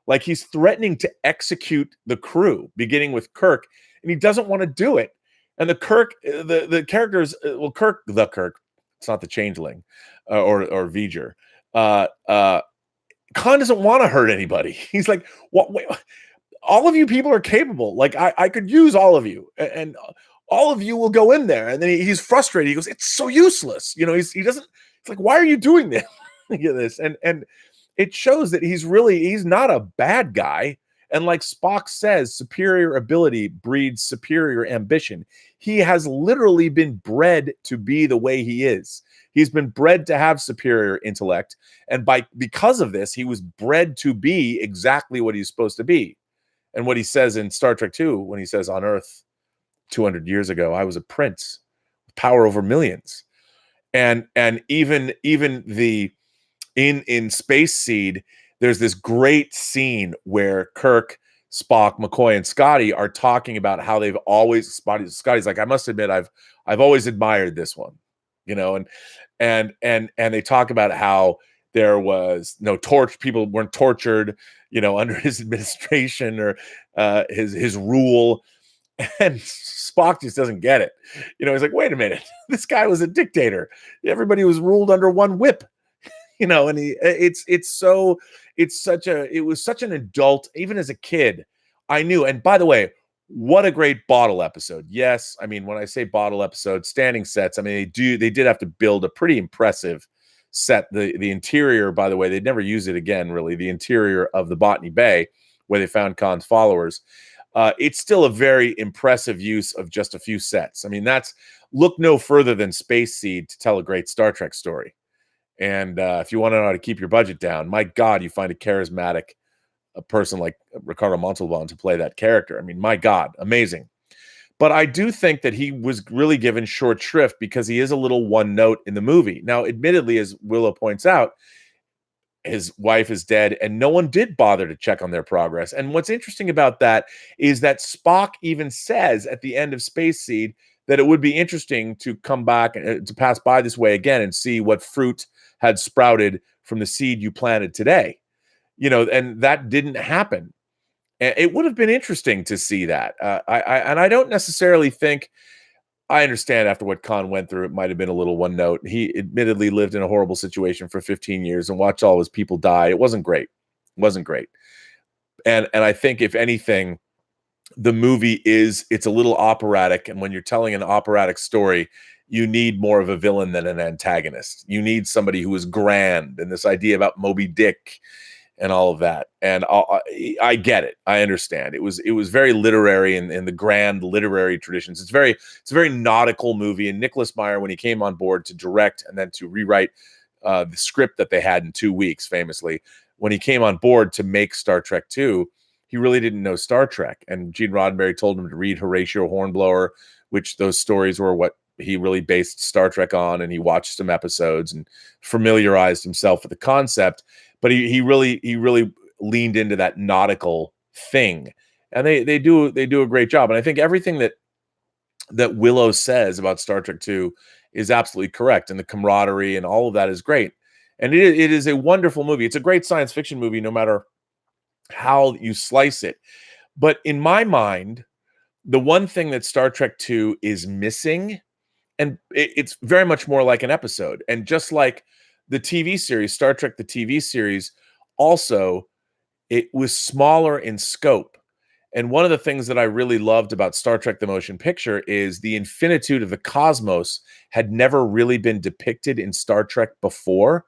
like he's threatening to execute the crew, beginning with Kirk, and he doesn't want to do it. And the characters, well, Kirk, it's not the Changeling or V'ger. Khan doesn't want to hurt anybody. He's like, what? Wait, all of you people are capable. Like I could use all of you, and all of you will go in there. And then he's frustrated. He goes, "It's so useless." You know, he doesn't. It's like, why are you doing this? And it shows that he's not a bad guy. And like Spock says, superior ability breeds superior ambition. He has literally been bred to be the way he is. He's been bred to have superior intellect. And because of this, he was bred to be exactly what he's supposed to be. And what he says in Star Trek II, when he says on Earth 200 years ago, I was a prince with power over millions. And even in Space Seed, there's this great scene where Kirk, Spock, McCoy, and Scotty are talking about how they've always, Scotty's like, I must admit, I've always admired this one, you know, and they talk about how there was no people weren't tortured, you know, under his administration or his rule. And Spock just doesn't get it. You know, he's like, wait a minute, this guy was a dictator. Everybody was ruled under one whip. You know, and it was such an adult, even as a kid, I knew. And by the way, what a great bottle episode. Yes, I mean, when I say bottle episode, standing sets, I mean, they did have to build a pretty impressive set. The interior, by the way, they'd never use it again, really. The interior of the Botany Bay, where they found Khan's followers, it's still a very impressive use of just a few sets. I mean, look no further than Space Seed to tell a great Star Trek story. And if you want to know how to keep your budget down, my God, you find a charismatic person like Ricardo Montalban to play that character. I mean, my God, amazing. But I do think that he was really given short shrift because he is a little one note in the movie. Now, admittedly, as Willow points out, his wife is dead, and no one did bother to check on their progress. And what's interesting about that is that Spock even says at the end of Space Seed that it would be interesting to come back to pass by this way again and see what fruit had sprouted from the seed you planted today. And that didn't happen. It would have been interesting to see that. I don't necessarily think. I understand after what Khan went through, it might have been a little one note. He admittedly lived in a horrible situation for 15 years and watched all his people die. It wasn't great. And I think if anything, the movie it's a little operatic. And when you're telling an operatic story, you need more of a villain than an antagonist. You need somebody who is grand, and this idea about Moby Dick and all of that. And I get it. I understand. It was very literary in the grand literary traditions. It's a very nautical movie. And Nicholas Meyer, when he came on board to direct and then to rewrite the script that they had in 2 weeks, famously, when he came on board to make Star Trek II, he really didn't know Star Trek. And Gene Roddenberry told him to read Horatio Hornblower, which those stories were what he really based Star Trek on. And he watched some episodes and familiarized himself with the concept. But he really leaned into that nautical thing, and they do a great job. And I think everything that Willow says about Star Trek II is absolutely correct, and the camaraderie and all of that is great. And it is a wonderful movie. It's a great science fiction movie, no matter how you slice it. But in my mind, the one thing that Star Trek II is missing, and it's very much more like an episode, and just like the TV series, Star Trek, the TV series, also, it was smaller in scope. And one of the things that I really loved about Star Trek, the motion picture, is the infinitude of the cosmos had never really been depicted in Star Trek before.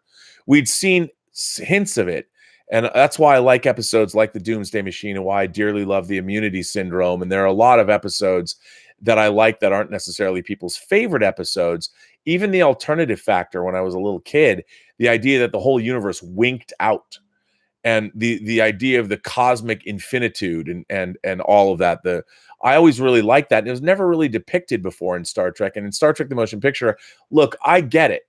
We'd seen hints of it. And that's why I like episodes like the Doomsday Machine, and why I dearly love the Immunity Syndrome. And there are a lot of episodes that I like that aren't necessarily people's favorite episodes. Even the Alternative Factor, when I was a little kid, the idea that the whole universe winked out, and the idea of the cosmic infinitude and all of that. I always really liked that. And it was never really depicted before in Star Trek. And in Star Trek, the motion picture, look, I get it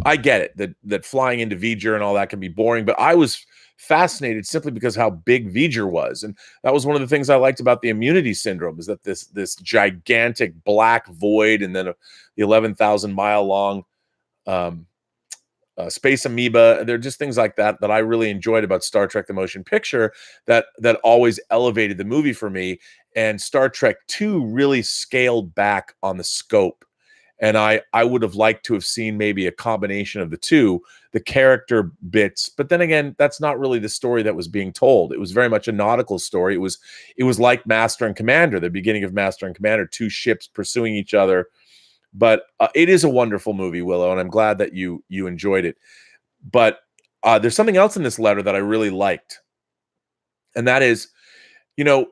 that flying into V'ger and all that can be boring, but I was fascinated simply because how big V'ger was. And that was one of the things I liked about the Immunity Syndrome, is that this gigantic black void, and then the 11,000 mile long space amoeba. There are just things like that I really enjoyed about Star Trek, the motion picture, that always elevated the movie for me. And Star Trek II really scaled back on the scope. And I would have liked to have seen maybe a combination of the two, the character bits. But then again, that's not really the story that was being told. It was very much a nautical story. It was like Master and Commander, the beginning of Master and Commander, two ships pursuing each other. But it is a wonderful movie, Willow, and I'm glad that you enjoyed it. But there's something else in this letter that I really liked. And that is,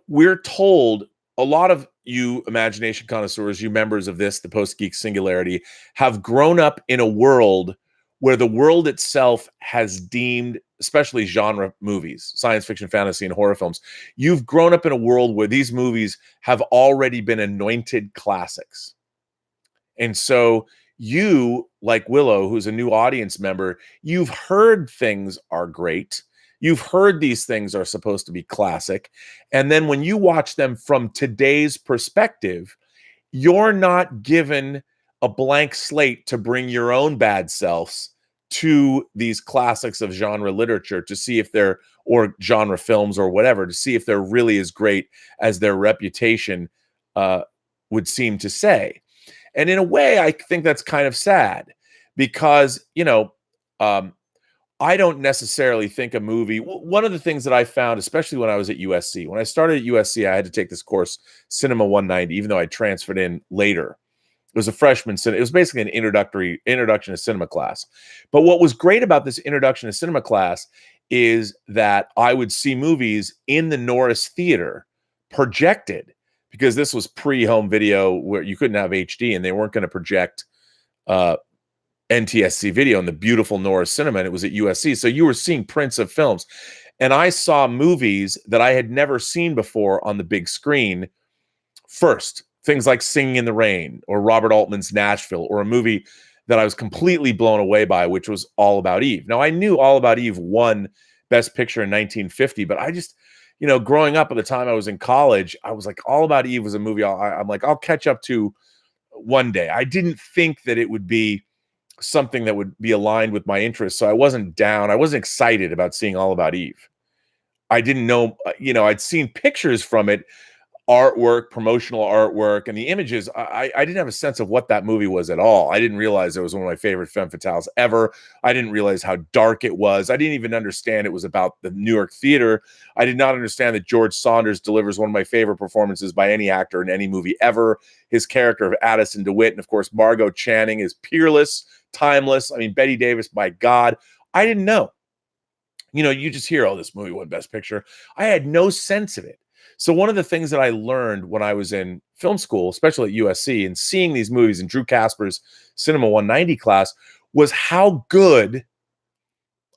we're told, a lot of you imagination connoisseurs, you members of the Post-Geek Singularity, have grown up in a world where the world itself has deemed, especially genre movies, science fiction, fantasy, and horror films, you've grown up in a world where these movies have already been anointed classics. And so you, like Willow, who's a new audience member, you've heard things are great. You've heard these things are supposed to be classic. And then when you watch them from today's perspective, you're not given a blank slate to bring your own bad selves to these classics of genre literature to see if they're, or genre films or whatever, to see if they're really as great as their reputation would seem to say. And in a way, I think that's kind of sad, because, I don't necessarily think a movie. One of the things that I found, especially when I was at USC, when I started at USC, I had to take this course, Cinema 190, even though I transferred in later. It was a freshman cinema. It was basically an introduction to cinema class. But what was great about this introduction to cinema class is that I would see movies in the Norris Theater projected, because this was pre-home video where you couldn't have HD, and they weren't going to project NTSC video in the beautiful Norris Cinema, and it was at USC. So you were seeing prints of films. And I saw movies that I had never seen before on the big screen first. Things like Singing in the Rain, or Robert Altman's Nashville, or a movie that I was completely blown away by, which was All About Eve. Now, I knew All About Eve won Best Picture in 1950, but I just, growing up at the time I was in college, I was like, All About Eve was a movie I'm like, I'll catch up to one day. I didn't think that it would be something that would be aligned with my interests, so I wasn't down. I wasn't excited about seeing All About Eve. I didn't know, I'd seen pictures from it, artwork, promotional artwork, and the images. I didn't have a sense of what that movie was at all. I didn't realize it was one of my favorite femme fatales ever. I didn't realize how dark it was. I didn't even understand it was about the New York theater. I did not understand that George Saunders delivers one of my favorite performances by any actor in any movie ever. His character of Addison DeWitt, and of course, Margot Channing, is peerless, timeless. I mean, Bette Davis, my God. I didn't know. You just hear, oh, this movie won Best Picture. I had no sense of it. So one of the things that I learned when I was in film school, especially at USC, and seeing these movies in Drew Casper's Cinema 190 class, was how good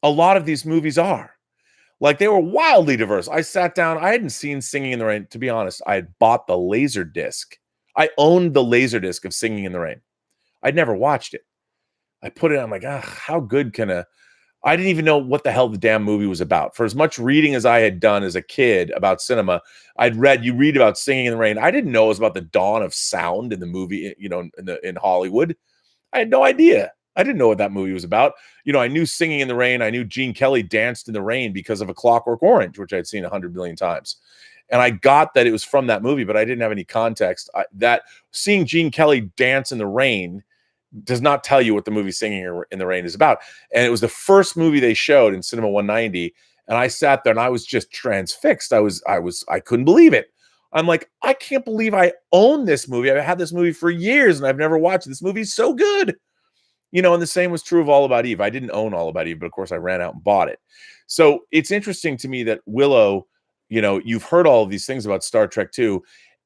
a lot of these movies are. Like, they were wildly diverse. I sat down. I hadn't seen Singing in the Rain. To be honest, I had bought the Laserdisc. I owned the Laserdisc of Singing in the Rain. I'd never watched it. I put it on, I'm like, how good can I didn't even know what the hell the damn movie was about. For as much reading as I had done as a kid about cinema, you read about Singing in the Rain. I didn't know it was about the dawn of sound in the movie, in Hollywood. I had no idea. I didn't know what that movie was about. I knew Singing in the Rain. I knew Gene Kelly danced in the rain because of A Clockwork Orange, which I'd seen 100 million times. And I got that it was from that movie, but I didn't have any context. That seeing Gene Kelly dance in the rain does not tell you what the movie Singing in the Rain is about. And it was the first movie they showed in Cinema 190. And I sat there and I was just transfixed. I couldn't believe it. I'm like, I can't believe I own this movie. I've had this movie for years and I've never watched it. This movie's so good. And the same was true of All About Eve. I didn't own All About Eve, but of course I ran out and bought it. So it's interesting to me that Willow, you've heard all of these things about Star Trek 2.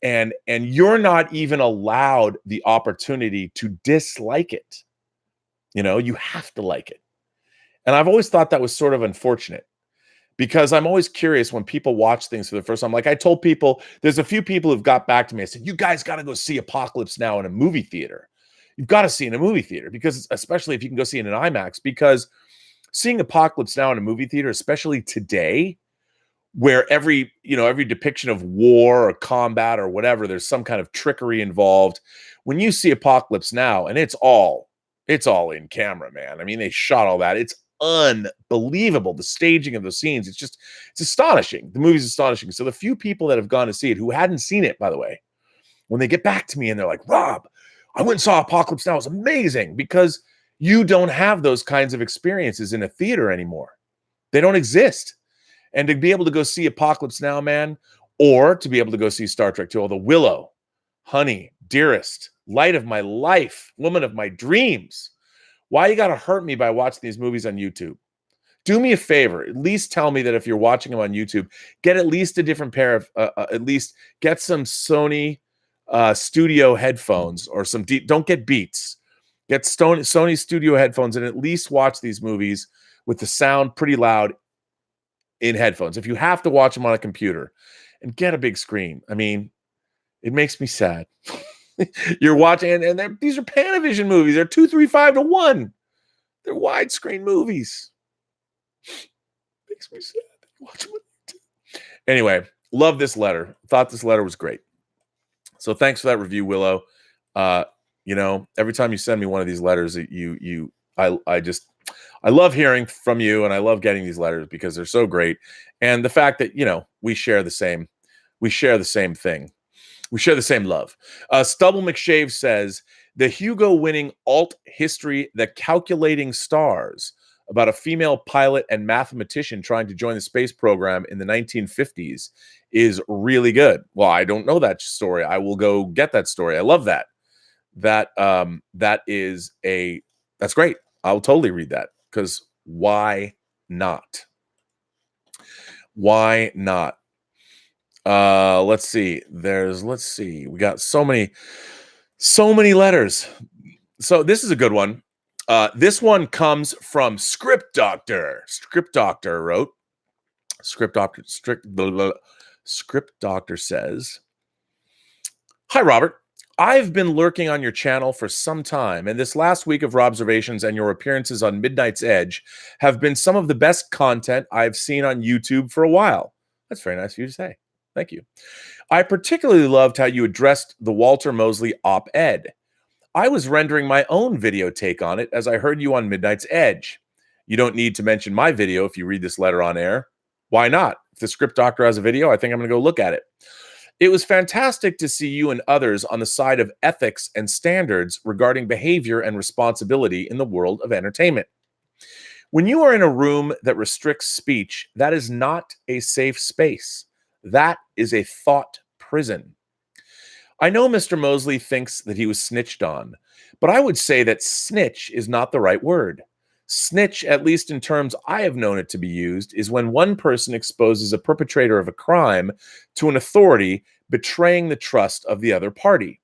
And you're not even allowed the opportunity to dislike it. You have to like it. And I've always thought that was sort of unfortunate, because I'm always curious when people watch things for the first time. Like, I told people, there's a few people who've got back to me. I said, you guys got to go see Apocalypse Now in a movie theater. You've got to see it in a movie theater, because especially if you can go see it in IMAX, because seeing Apocalypse Now in a movie theater, especially today, where every depiction of war or combat or whatever, there's some kind of trickery involved. When you see Apocalypse Now, and it's all in camera, man. I mean, they shot all that. It's unbelievable. The staging of the scenes, it's astonishing. The movie's astonishing. So the few people that have gone to see it who hadn't seen it, by the way, when they get back to me and they're like, Rob, I went and saw Apocalypse Now. It was amazing, because you don't have those kinds of experiences in a theater anymore. They don't exist. And to be able to go see Apocalypse Now, man, or to be able to go see Star Trek 2, although Willow, honey, dearest, light of my life, woman of my dreams, why you got to hurt me by watching these movies on YouTube? Do me a favor. At least tell me that if you're watching them on YouTube, get at least a different pair of, at least get some Sony studio headphones, or don't get Beats. Get Sony studio headphones and at least watch these movies with the sound pretty loud in headphones. If you have to watch them on a computer, and get a big screen. I mean, it makes me sad. You're watching, and these are Panavision movies. They're 2.35-1. They're widescreen movies. Makes me sad. Watch them. Anyway, love this letter. Thought this letter was great. So thanks for that review, Willow. Every time you send me one of these letters, I love hearing from you, and I love getting these letters because they're so great. And the fact that, we share the same thing. We share the same love. Stubble McShave says, the Hugo-winning alt history, The Calculating Stars, about a female pilot and mathematician trying to join the space program in the 1950s, is really good. Well, I don't know that story. I will go get that story. I love that. That's great. I'll totally read that, because why not? Why not? Let's see. We got so many letters. So this is a good one. This one comes from Script Doctor. Script Doctor wrote. Script Doctor says, "Hi, Robert. I've been lurking on your channel for some time, and this last week of Robservations and your appearances on Midnight's Edge have been some of the best content I've seen on YouTube for a while. That's very nice of you to say. Thank you. I particularly loved how you addressed the Walter Mosley op-ed. I was rendering my own video take on it as I heard you on Midnight's Edge. You don't need to mention my video if you read this letter on air. Why not? If the script doctor has a video, I think I'm going to go look at it. It was fantastic to see you and others on the side of ethics and standards regarding behavior and responsibility in the world of entertainment. When you are in a room that restricts speech, that is not a safe space. That is a thought prison. I know Mr. Mosley thinks that he was snitched on, but I would say that snitch is not the right word. Snitch, at least in terms I have known it to be used, is when one person exposes a perpetrator of a crime to an authority, betraying the trust of the other party.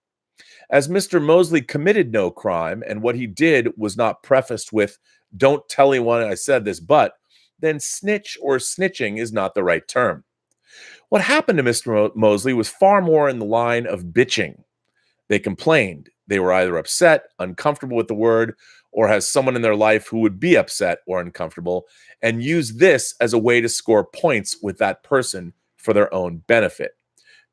As Mr. Mosley committed no crime, and what he did was not prefaced with, "Don't tell anyone I said this, but," then snitch or snitching is not the right term. What happened to Mr. Mosley was far more in the line of bitching. They complained. They were either upset, uncomfortable with the word, or has someone in their life who would be upset or uncomfortable, and use this as a way to score points with that person for their own benefit.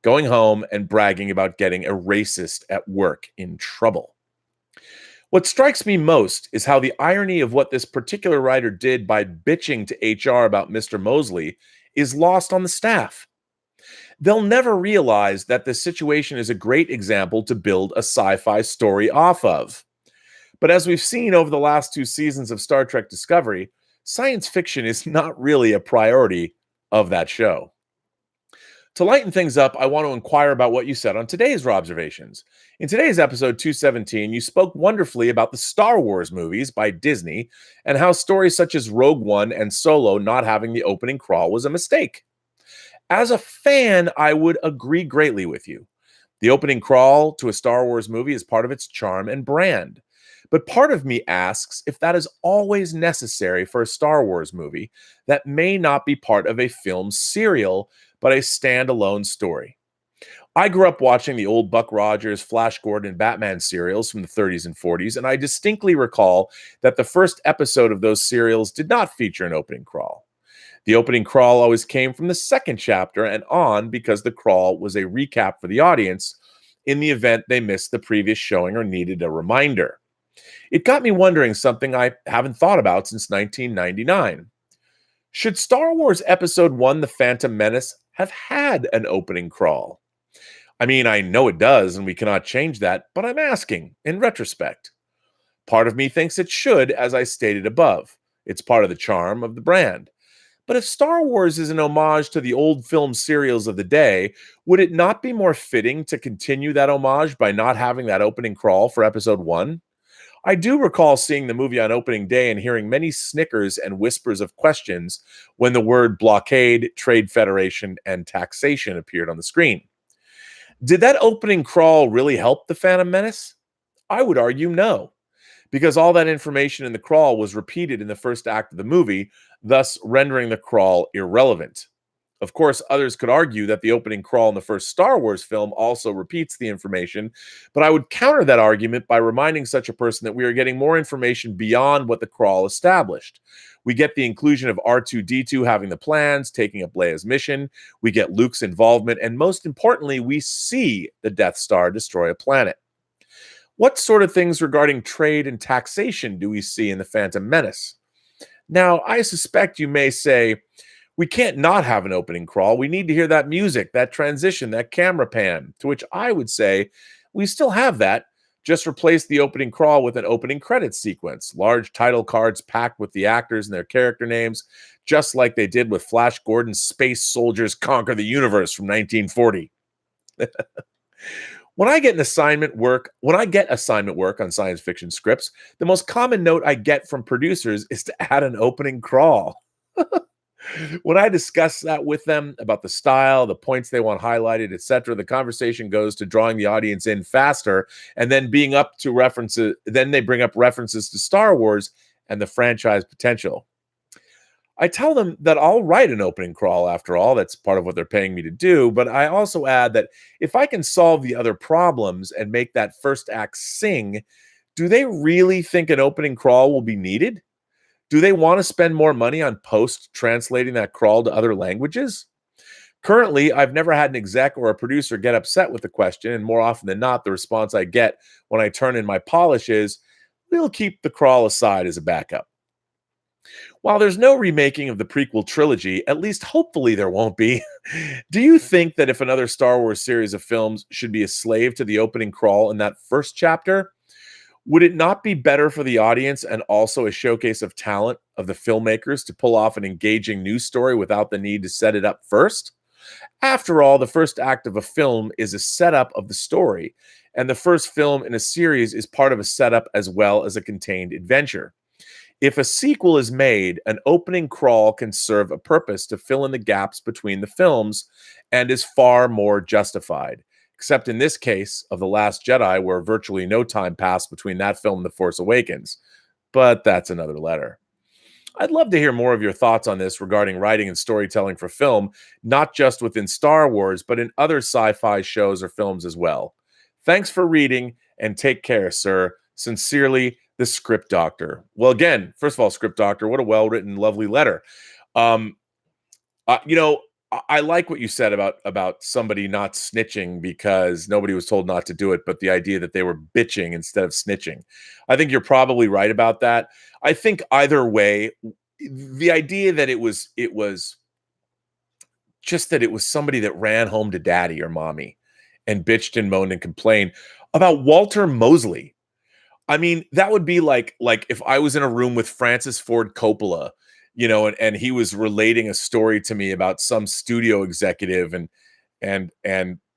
Going home and bragging about getting a racist at work in trouble. What strikes me most is how the irony of what this particular writer did by bitching to HR about Mr. Mosley is lost on the staff. They'll never realize that this situation is a great example to build a sci-fi story off of. But as we've seen over the last 2 seasons of Star Trek Discovery, science fiction is not really a priority of that show. To lighten things up, I want to inquire about what you said on today's Robservations. In today's episode 217, you spoke wonderfully about the Star Wars movies by Disney and how stories such as Rogue One and Solo not having the opening crawl was a mistake. As a fan, I would agree greatly with you. The opening crawl to a Star Wars movie is part of its charm and brand. But part of me asks if that is always necessary for a Star Wars movie that may not be part of a film serial, but a standalone story. I grew up watching the old Buck Rogers, Flash Gordon, and Batman serials from the 30s and 40s, and I distinctly recall that the first episode of those serials did not feature an opening crawl. The opening crawl always came from the second chapter and on because the crawl was a recap for the audience in the event they missed the previous showing or needed a reminder. It got me wondering something I haven't thought about since 1999. Should Star Wars Episode 1, The Phantom Menace, have had an opening crawl? I mean, I know it does, and we cannot change that, but I'm asking, in retrospect. Part of me thinks it should, as I stated above. It's part of the charm of the brand. But if Star Wars is an homage to the old film serials of the day, would it not be more fitting to continue that homage by not having that opening crawl for Episode 1? I do recall seeing the movie on opening day and hearing many snickers and whispers of questions when the word blockade, trade federation, and taxation appeared on the screen. Did that opening crawl really help the Phantom Menace? I would argue no, because all that information in the crawl was repeated in the first act of the movie, thus rendering the crawl irrelevant. Of course, others could argue that the opening crawl in the first Star Wars film also repeats the information, but I would counter that argument by reminding such a person that we are getting more information beyond what the crawl established. We get the inclusion of R2-D2 having the plans, taking up Leia's mission, we get Luke's involvement, and most importantly, we see the Death Star destroy a planet. What sort of things regarding trade and taxation do we see in the Phantom Menace? Now, I suspect you may say, we can't not have an opening crawl. We need to hear that music, that transition, that camera pan. To which I would say, we still have that. Just replace the opening crawl with an opening credits sequence. Large title cards packed with the actors and their character names, just like they did with Flash Gordon's Space Soldiers Conquer the Universe from 1940. When I get assignment work on science fiction scripts, the most common note I get from producers is to add an opening crawl. When I discuss that with them about the style, the points they want highlighted, etc., the conversation goes to drawing the audience in faster and then being up to references. Then they bring up references to Star Wars and the franchise potential. I tell them that I'll write an opening crawl after all. That's part of what they're paying me to do. But I also add that if I can solve the other problems and make that first act sing, do they really think an opening crawl will be needed? Do they want to spend more money on post translating that crawl to other languages? Currently, I've never had an exec or a producer get upset with the question, and more often than not, the response I get when I turn in my polish is, we'll keep the crawl aside as a backup. While there's no remaking of the prequel trilogy, at least hopefully there won't be, do you think that if another Star Wars series of films should be a slave to the opening crawl in that first chapter, would it not be better for the audience and also a showcase of talent of the filmmakers to pull off an engaging news story without the need to set it up first? After all, the first act of a film is a setup of the story, and the first film in a series is part of a setup as well as a contained adventure. If a sequel is made, an opening crawl can serve a purpose to fill in the gaps between the films and is far more justified, except in this case of The Last Jedi, where virtually no time passed between that film and The Force Awakens. But that's another letter. I'd love to hear more of your thoughts on this regarding writing and storytelling for film, not just within Star Wars, but in other sci-fi shows or films as well. Thanks for reading, and take care, sir. Sincerely, the Script Doctor. Well, again, first of all, Script Doctor, what a well-written, lovely letter. You know, I like what you said about somebody not snitching because nobody was told not to do it, but the idea that they were bitching instead of snitching. I think you're probably right about that. I think either way, the idea that it was just that it was somebody that ran home to daddy or mommy and bitched and moaned and complained about Walter Mosley. I mean, that would be like if I was in a room with Francis Ford Coppola, you know, and he was relating a story to me about some studio executive, and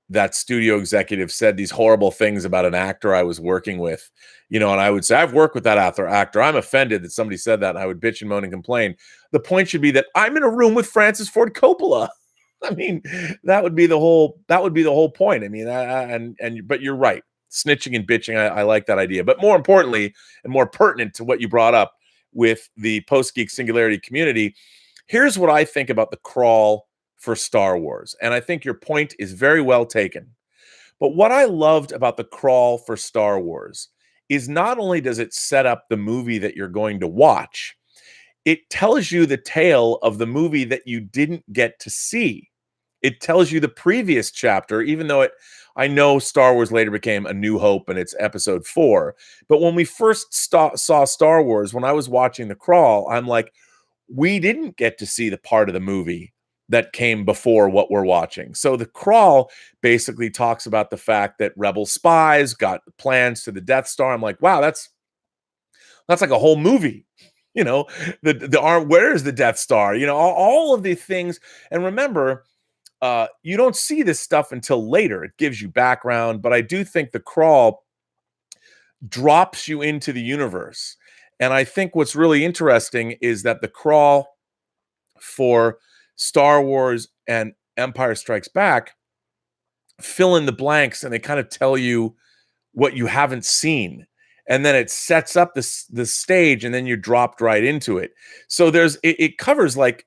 that studio executive said these horrible things about an actor I was working with, you know, and I would say, I've worked with that actor. I'm offended that somebody said that. And I would bitch and moan and complain. The point should be that I'm in a room with Francis Ford Coppola. I mean, that would be the whole point. I mean, but you're right. Snitching and bitching, I like that idea. But more importantly, and more pertinent to what you brought up with the Post-Geek Singularity community, here's what I think about the crawl for Star Wars. And I think your point is very well taken. But what I loved about the crawl for Star Wars is not only does it set up the movie that you're going to watch, it tells you the tale of the movie that you didn't get to see. It tells you the previous chapter, even though I know Star Wars later became A New Hope and it's episode 4. But when we first saw Star Wars, when I was watching the crawl, I'm like, we didn't get to see the part of the movie that came before what we're watching. So the crawl basically talks about the fact that rebel spies got plans to the Death Star. I'm like, wow, that's like a whole movie. You know, the arm, where is the Death Star? You know, all of these things. And remember, you don't see this stuff until later. It gives you background, but I do think the crawl drops you into the universe. And I think what's really interesting is that the crawl for Star Wars and Empire Strikes Back fill in the blanks, and they kind of tell you what you haven't seen. And then it sets up the stage, and then you're dropped right into it. So it covers like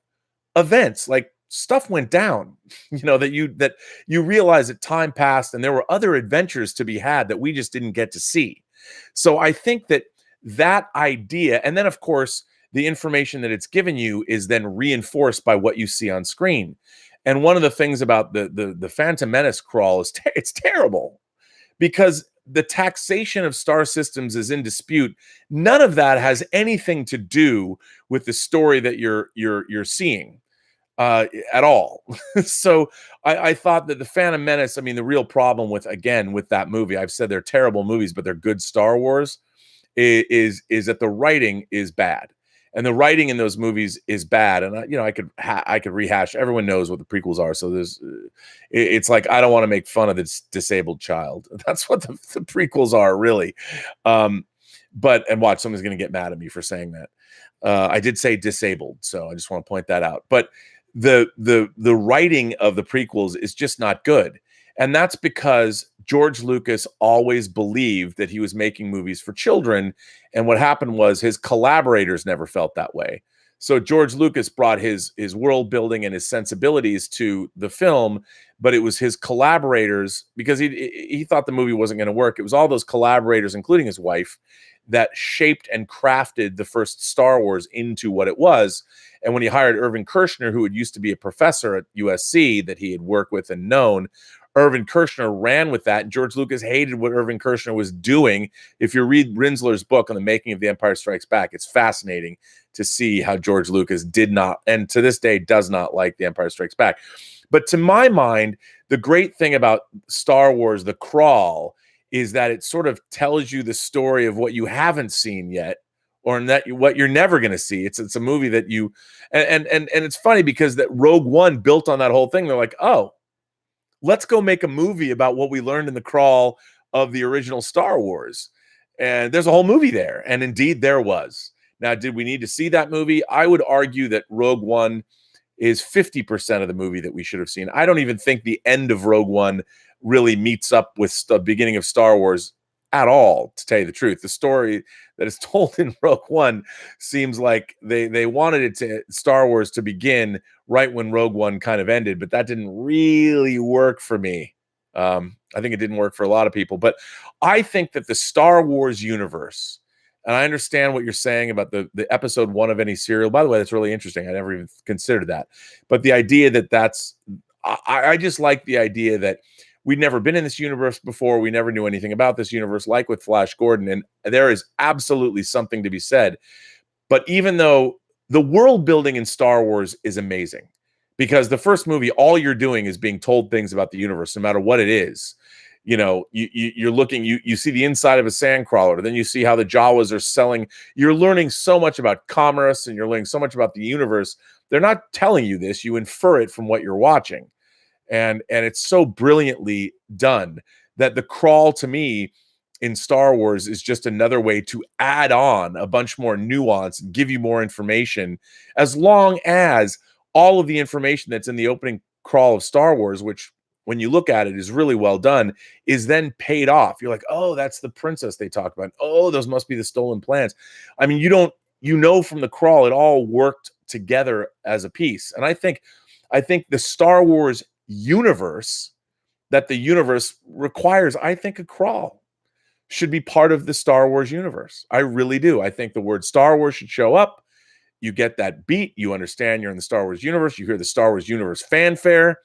events, like stuff went down, you know, that you realize that time passed and there were other adventures to be had that we just didn't get to see. So I think that idea, and then of course the information that it's given you is then reinforced by what you see on screen. And one of the things about the Phantom Menace crawl is it's terrible because the taxation of star systems is in dispute. None of that has anything to do with the story that you're seeing at all. So I thought that the Phantom Menace, I mean, the real problem with that movie, I've said they're terrible movies, but they're good Star Wars, is that the writing is bad. And the writing in those movies is bad. And I could rehash. Everyone knows what the prequels are. So it's like, I don't want to make fun of this disabled child. That's what the prequels are, really. And watch, someone's going to get mad at me for saying that. I did say disabled, so I just want to point that out. But the writing of the prequels is just not good. And that's because George Lucas always believed that he was making movies for children. And what happened was his collaborators never felt that way. So George Lucas brought his world building and his sensibilities to the film, but it was his collaborators, because he thought the movie wasn't going to work. It was all those collaborators, including his wife, that shaped and crafted the first Star Wars into what it was. And when he hired Irvin Kershner, who had used to be a professor at USC that he had worked with and known, Irvin Kershner ran with that. And George Lucas hated what Irvin Kershner was doing. If you read Rinsler's book on the making of The Empire Strikes Back, it's fascinating to see how George Lucas did not, and to this day does not, like The Empire Strikes Back. But to my mind, the great thing about Star Wars, The Crawl, is that it sort of tells you the story of what you haven't seen yet, or what you're never going to see. It's a movie that you, and it's funny because that Rogue One built on that whole thing. They're like, oh, let's go make a movie about what we learned in The Crawl of the original Star Wars. And there's a whole movie there. And indeed there was. Now, did we need to see that movie? I would argue that Rogue One is 50% of the movie that we should have seen. I don't even think the end of Rogue One really meets up with the beginning of Star Wars at all, to tell you the truth. The story that is told in Rogue One seems like they wanted Star Wars to begin right when Rogue One kind of ended, but that didn't really work for me. I think it didn't work for a lot of people, but I think that the Star Wars universe, and I understand what you're saying about the episode 1 of any serial. By the way, that's really interesting. I never even considered that. But the idea I just like the idea that we'd never been in this universe before. We never knew anything about this universe, like with Flash Gordon. And there is absolutely something to be said. But even though the world building in Star Wars is amazing, because the first movie, all you're doing is being told things about the universe, no matter what it is. You know, you're looking, you see the inside of a sandcrawler, then you see how the Jawas are selling. You're learning so much about commerce, and you're learning so much about the universe. They're not telling you this. You infer it from what you're watching. And it's so brilliantly done that The Crawl, to me, in Star Wars is just another way to add on a bunch more nuance and give you more information, as long as all of the information that's in the opening crawl of Star Wars, which when you look at it is really well done, is then paid off. You're like, oh, that's the princess they talk about. Oh, those must be the stolen plans. I mean, you know from The Crawl, it all worked together as a piece. And I think the Star Wars universe, that the universe requires, I think a crawl should be part of the Star Wars universe. I really do. I think the word Star Wars should show up. You get that beat. You understand you're in the Star Wars universe. You hear the Star Wars universe fanfare.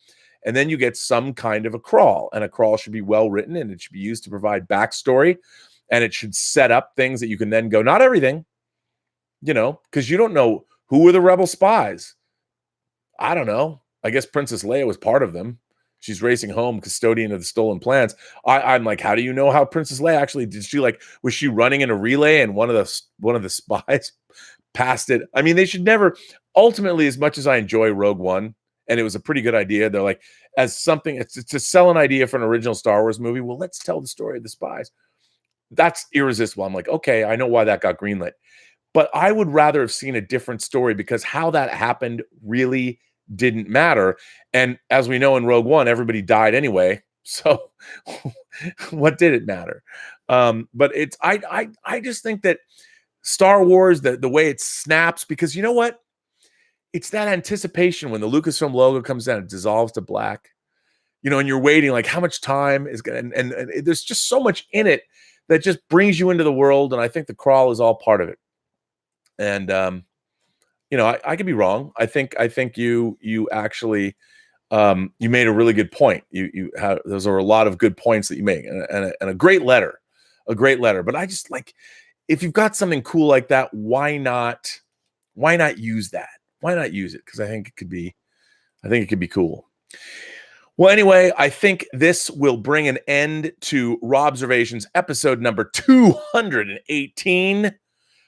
And then you get some kind of a crawl. And a crawl should be well written, and it should be used to provide backstory. And it should set up things that you can then go, not everything, because you don't know who were the rebel spies. I don't know. I guess Princess Leia was part of them. She's racing home, custodian of the stolen plans. I'm like, how do you know how Princess Leia actually was she running in a relay and one of the spies passed it? I mean, they should never, ultimately, as much as I enjoy Rogue One, and it was a pretty good idea, they're like, as something, it's to sell an idea for an original Star Wars movie. Well, let's tell the story of the spies. That's irresistible. I'm like, okay, I know why that got greenlit. But I would rather have seen a different story, because how that happened really didn't matter. And as we know in Rogue One, everybody died anyway. So what did it matter? But I just think that Star Wars, the way it snaps, because you know what? It's that anticipation when the Lucasfilm logo comes down, it dissolves to black, and you're waiting, like, how much time is going to, and there's just so much in it that just brings you into the world. And I think The Crawl is all part of it. And, I could be wrong. I think you actually, you made a really good point. Those are a lot of good points that you make, and a great letter, But I just like, if you've got something cool like that, why not use that? Why not use it? Because I think it could be cool. Well, anyway, I think this will bring an end to Robservations episode number 218.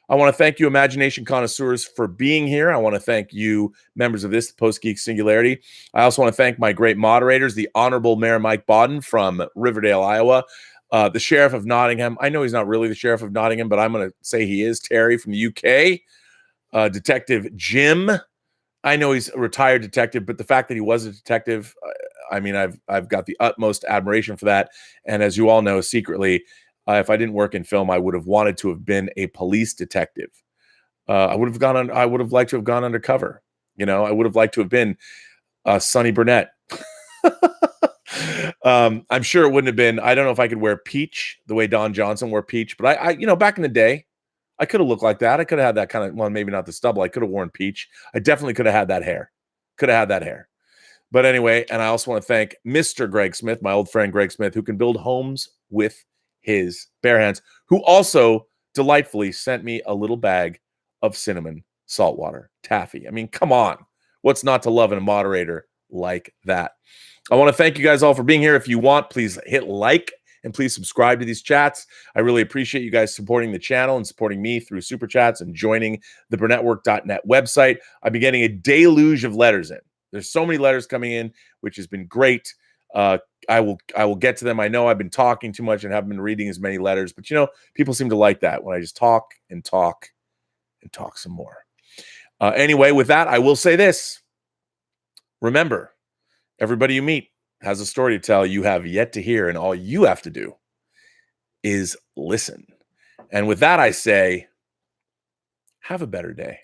I want to thank you, Imagination Connoisseurs, for being here. I want to thank you, members of this Post-Geek Singularity. I also want to thank my great moderators, the Honorable Mayor Mike Bodden from Riverdale, Iowa, the Sheriff of Nottingham. I know he's not really the Sheriff of Nottingham, but I'm going to say he is, Terry from the UK. Detective Jim. I know he's a retired detective, but the fact that he was a detective, I've got the utmost admiration for that. And as you all know, secretly, if I didn't work in film, I would have wanted to have been a police detective. I would have gone on. I would have liked to have gone undercover. You know, I would have liked to have been Sonny Burnett. I'm sure it wouldn't have been. I don't know if I could wear peach the way Don Johnson wore peach, but I you know, back in the day, I could have looked like that. I could have had that kind of, well, maybe not the stubble. I could have worn peach. I definitely could have had that hair. Could have had that hair. But anyway, and I also want to thank Mr. Greg Smith, my old friend Greg Smith, who can build homes with his bare hands, who also delightfully sent me a little bag of cinnamon saltwater taffy. I mean, come on. What's not to love in a moderator like that? I want to thank you guys all for being here. If you want, please hit like and please subscribe to these chats. I really appreciate you guys supporting the channel and supporting me through super chats and joining the Burnettwork.net website. I've been getting a deluge of letters in. There's so many letters coming in, which has been great. I will get to them. I know I've been talking too much and haven't been reading as many letters, but you know, people seem to like that when I just talk and talk and talk some more. Anyway, with that, I will say this. Remember, everybody you meet has a story to tell you have yet to hear, and all you have to do is listen. And with that, I say, have a better day.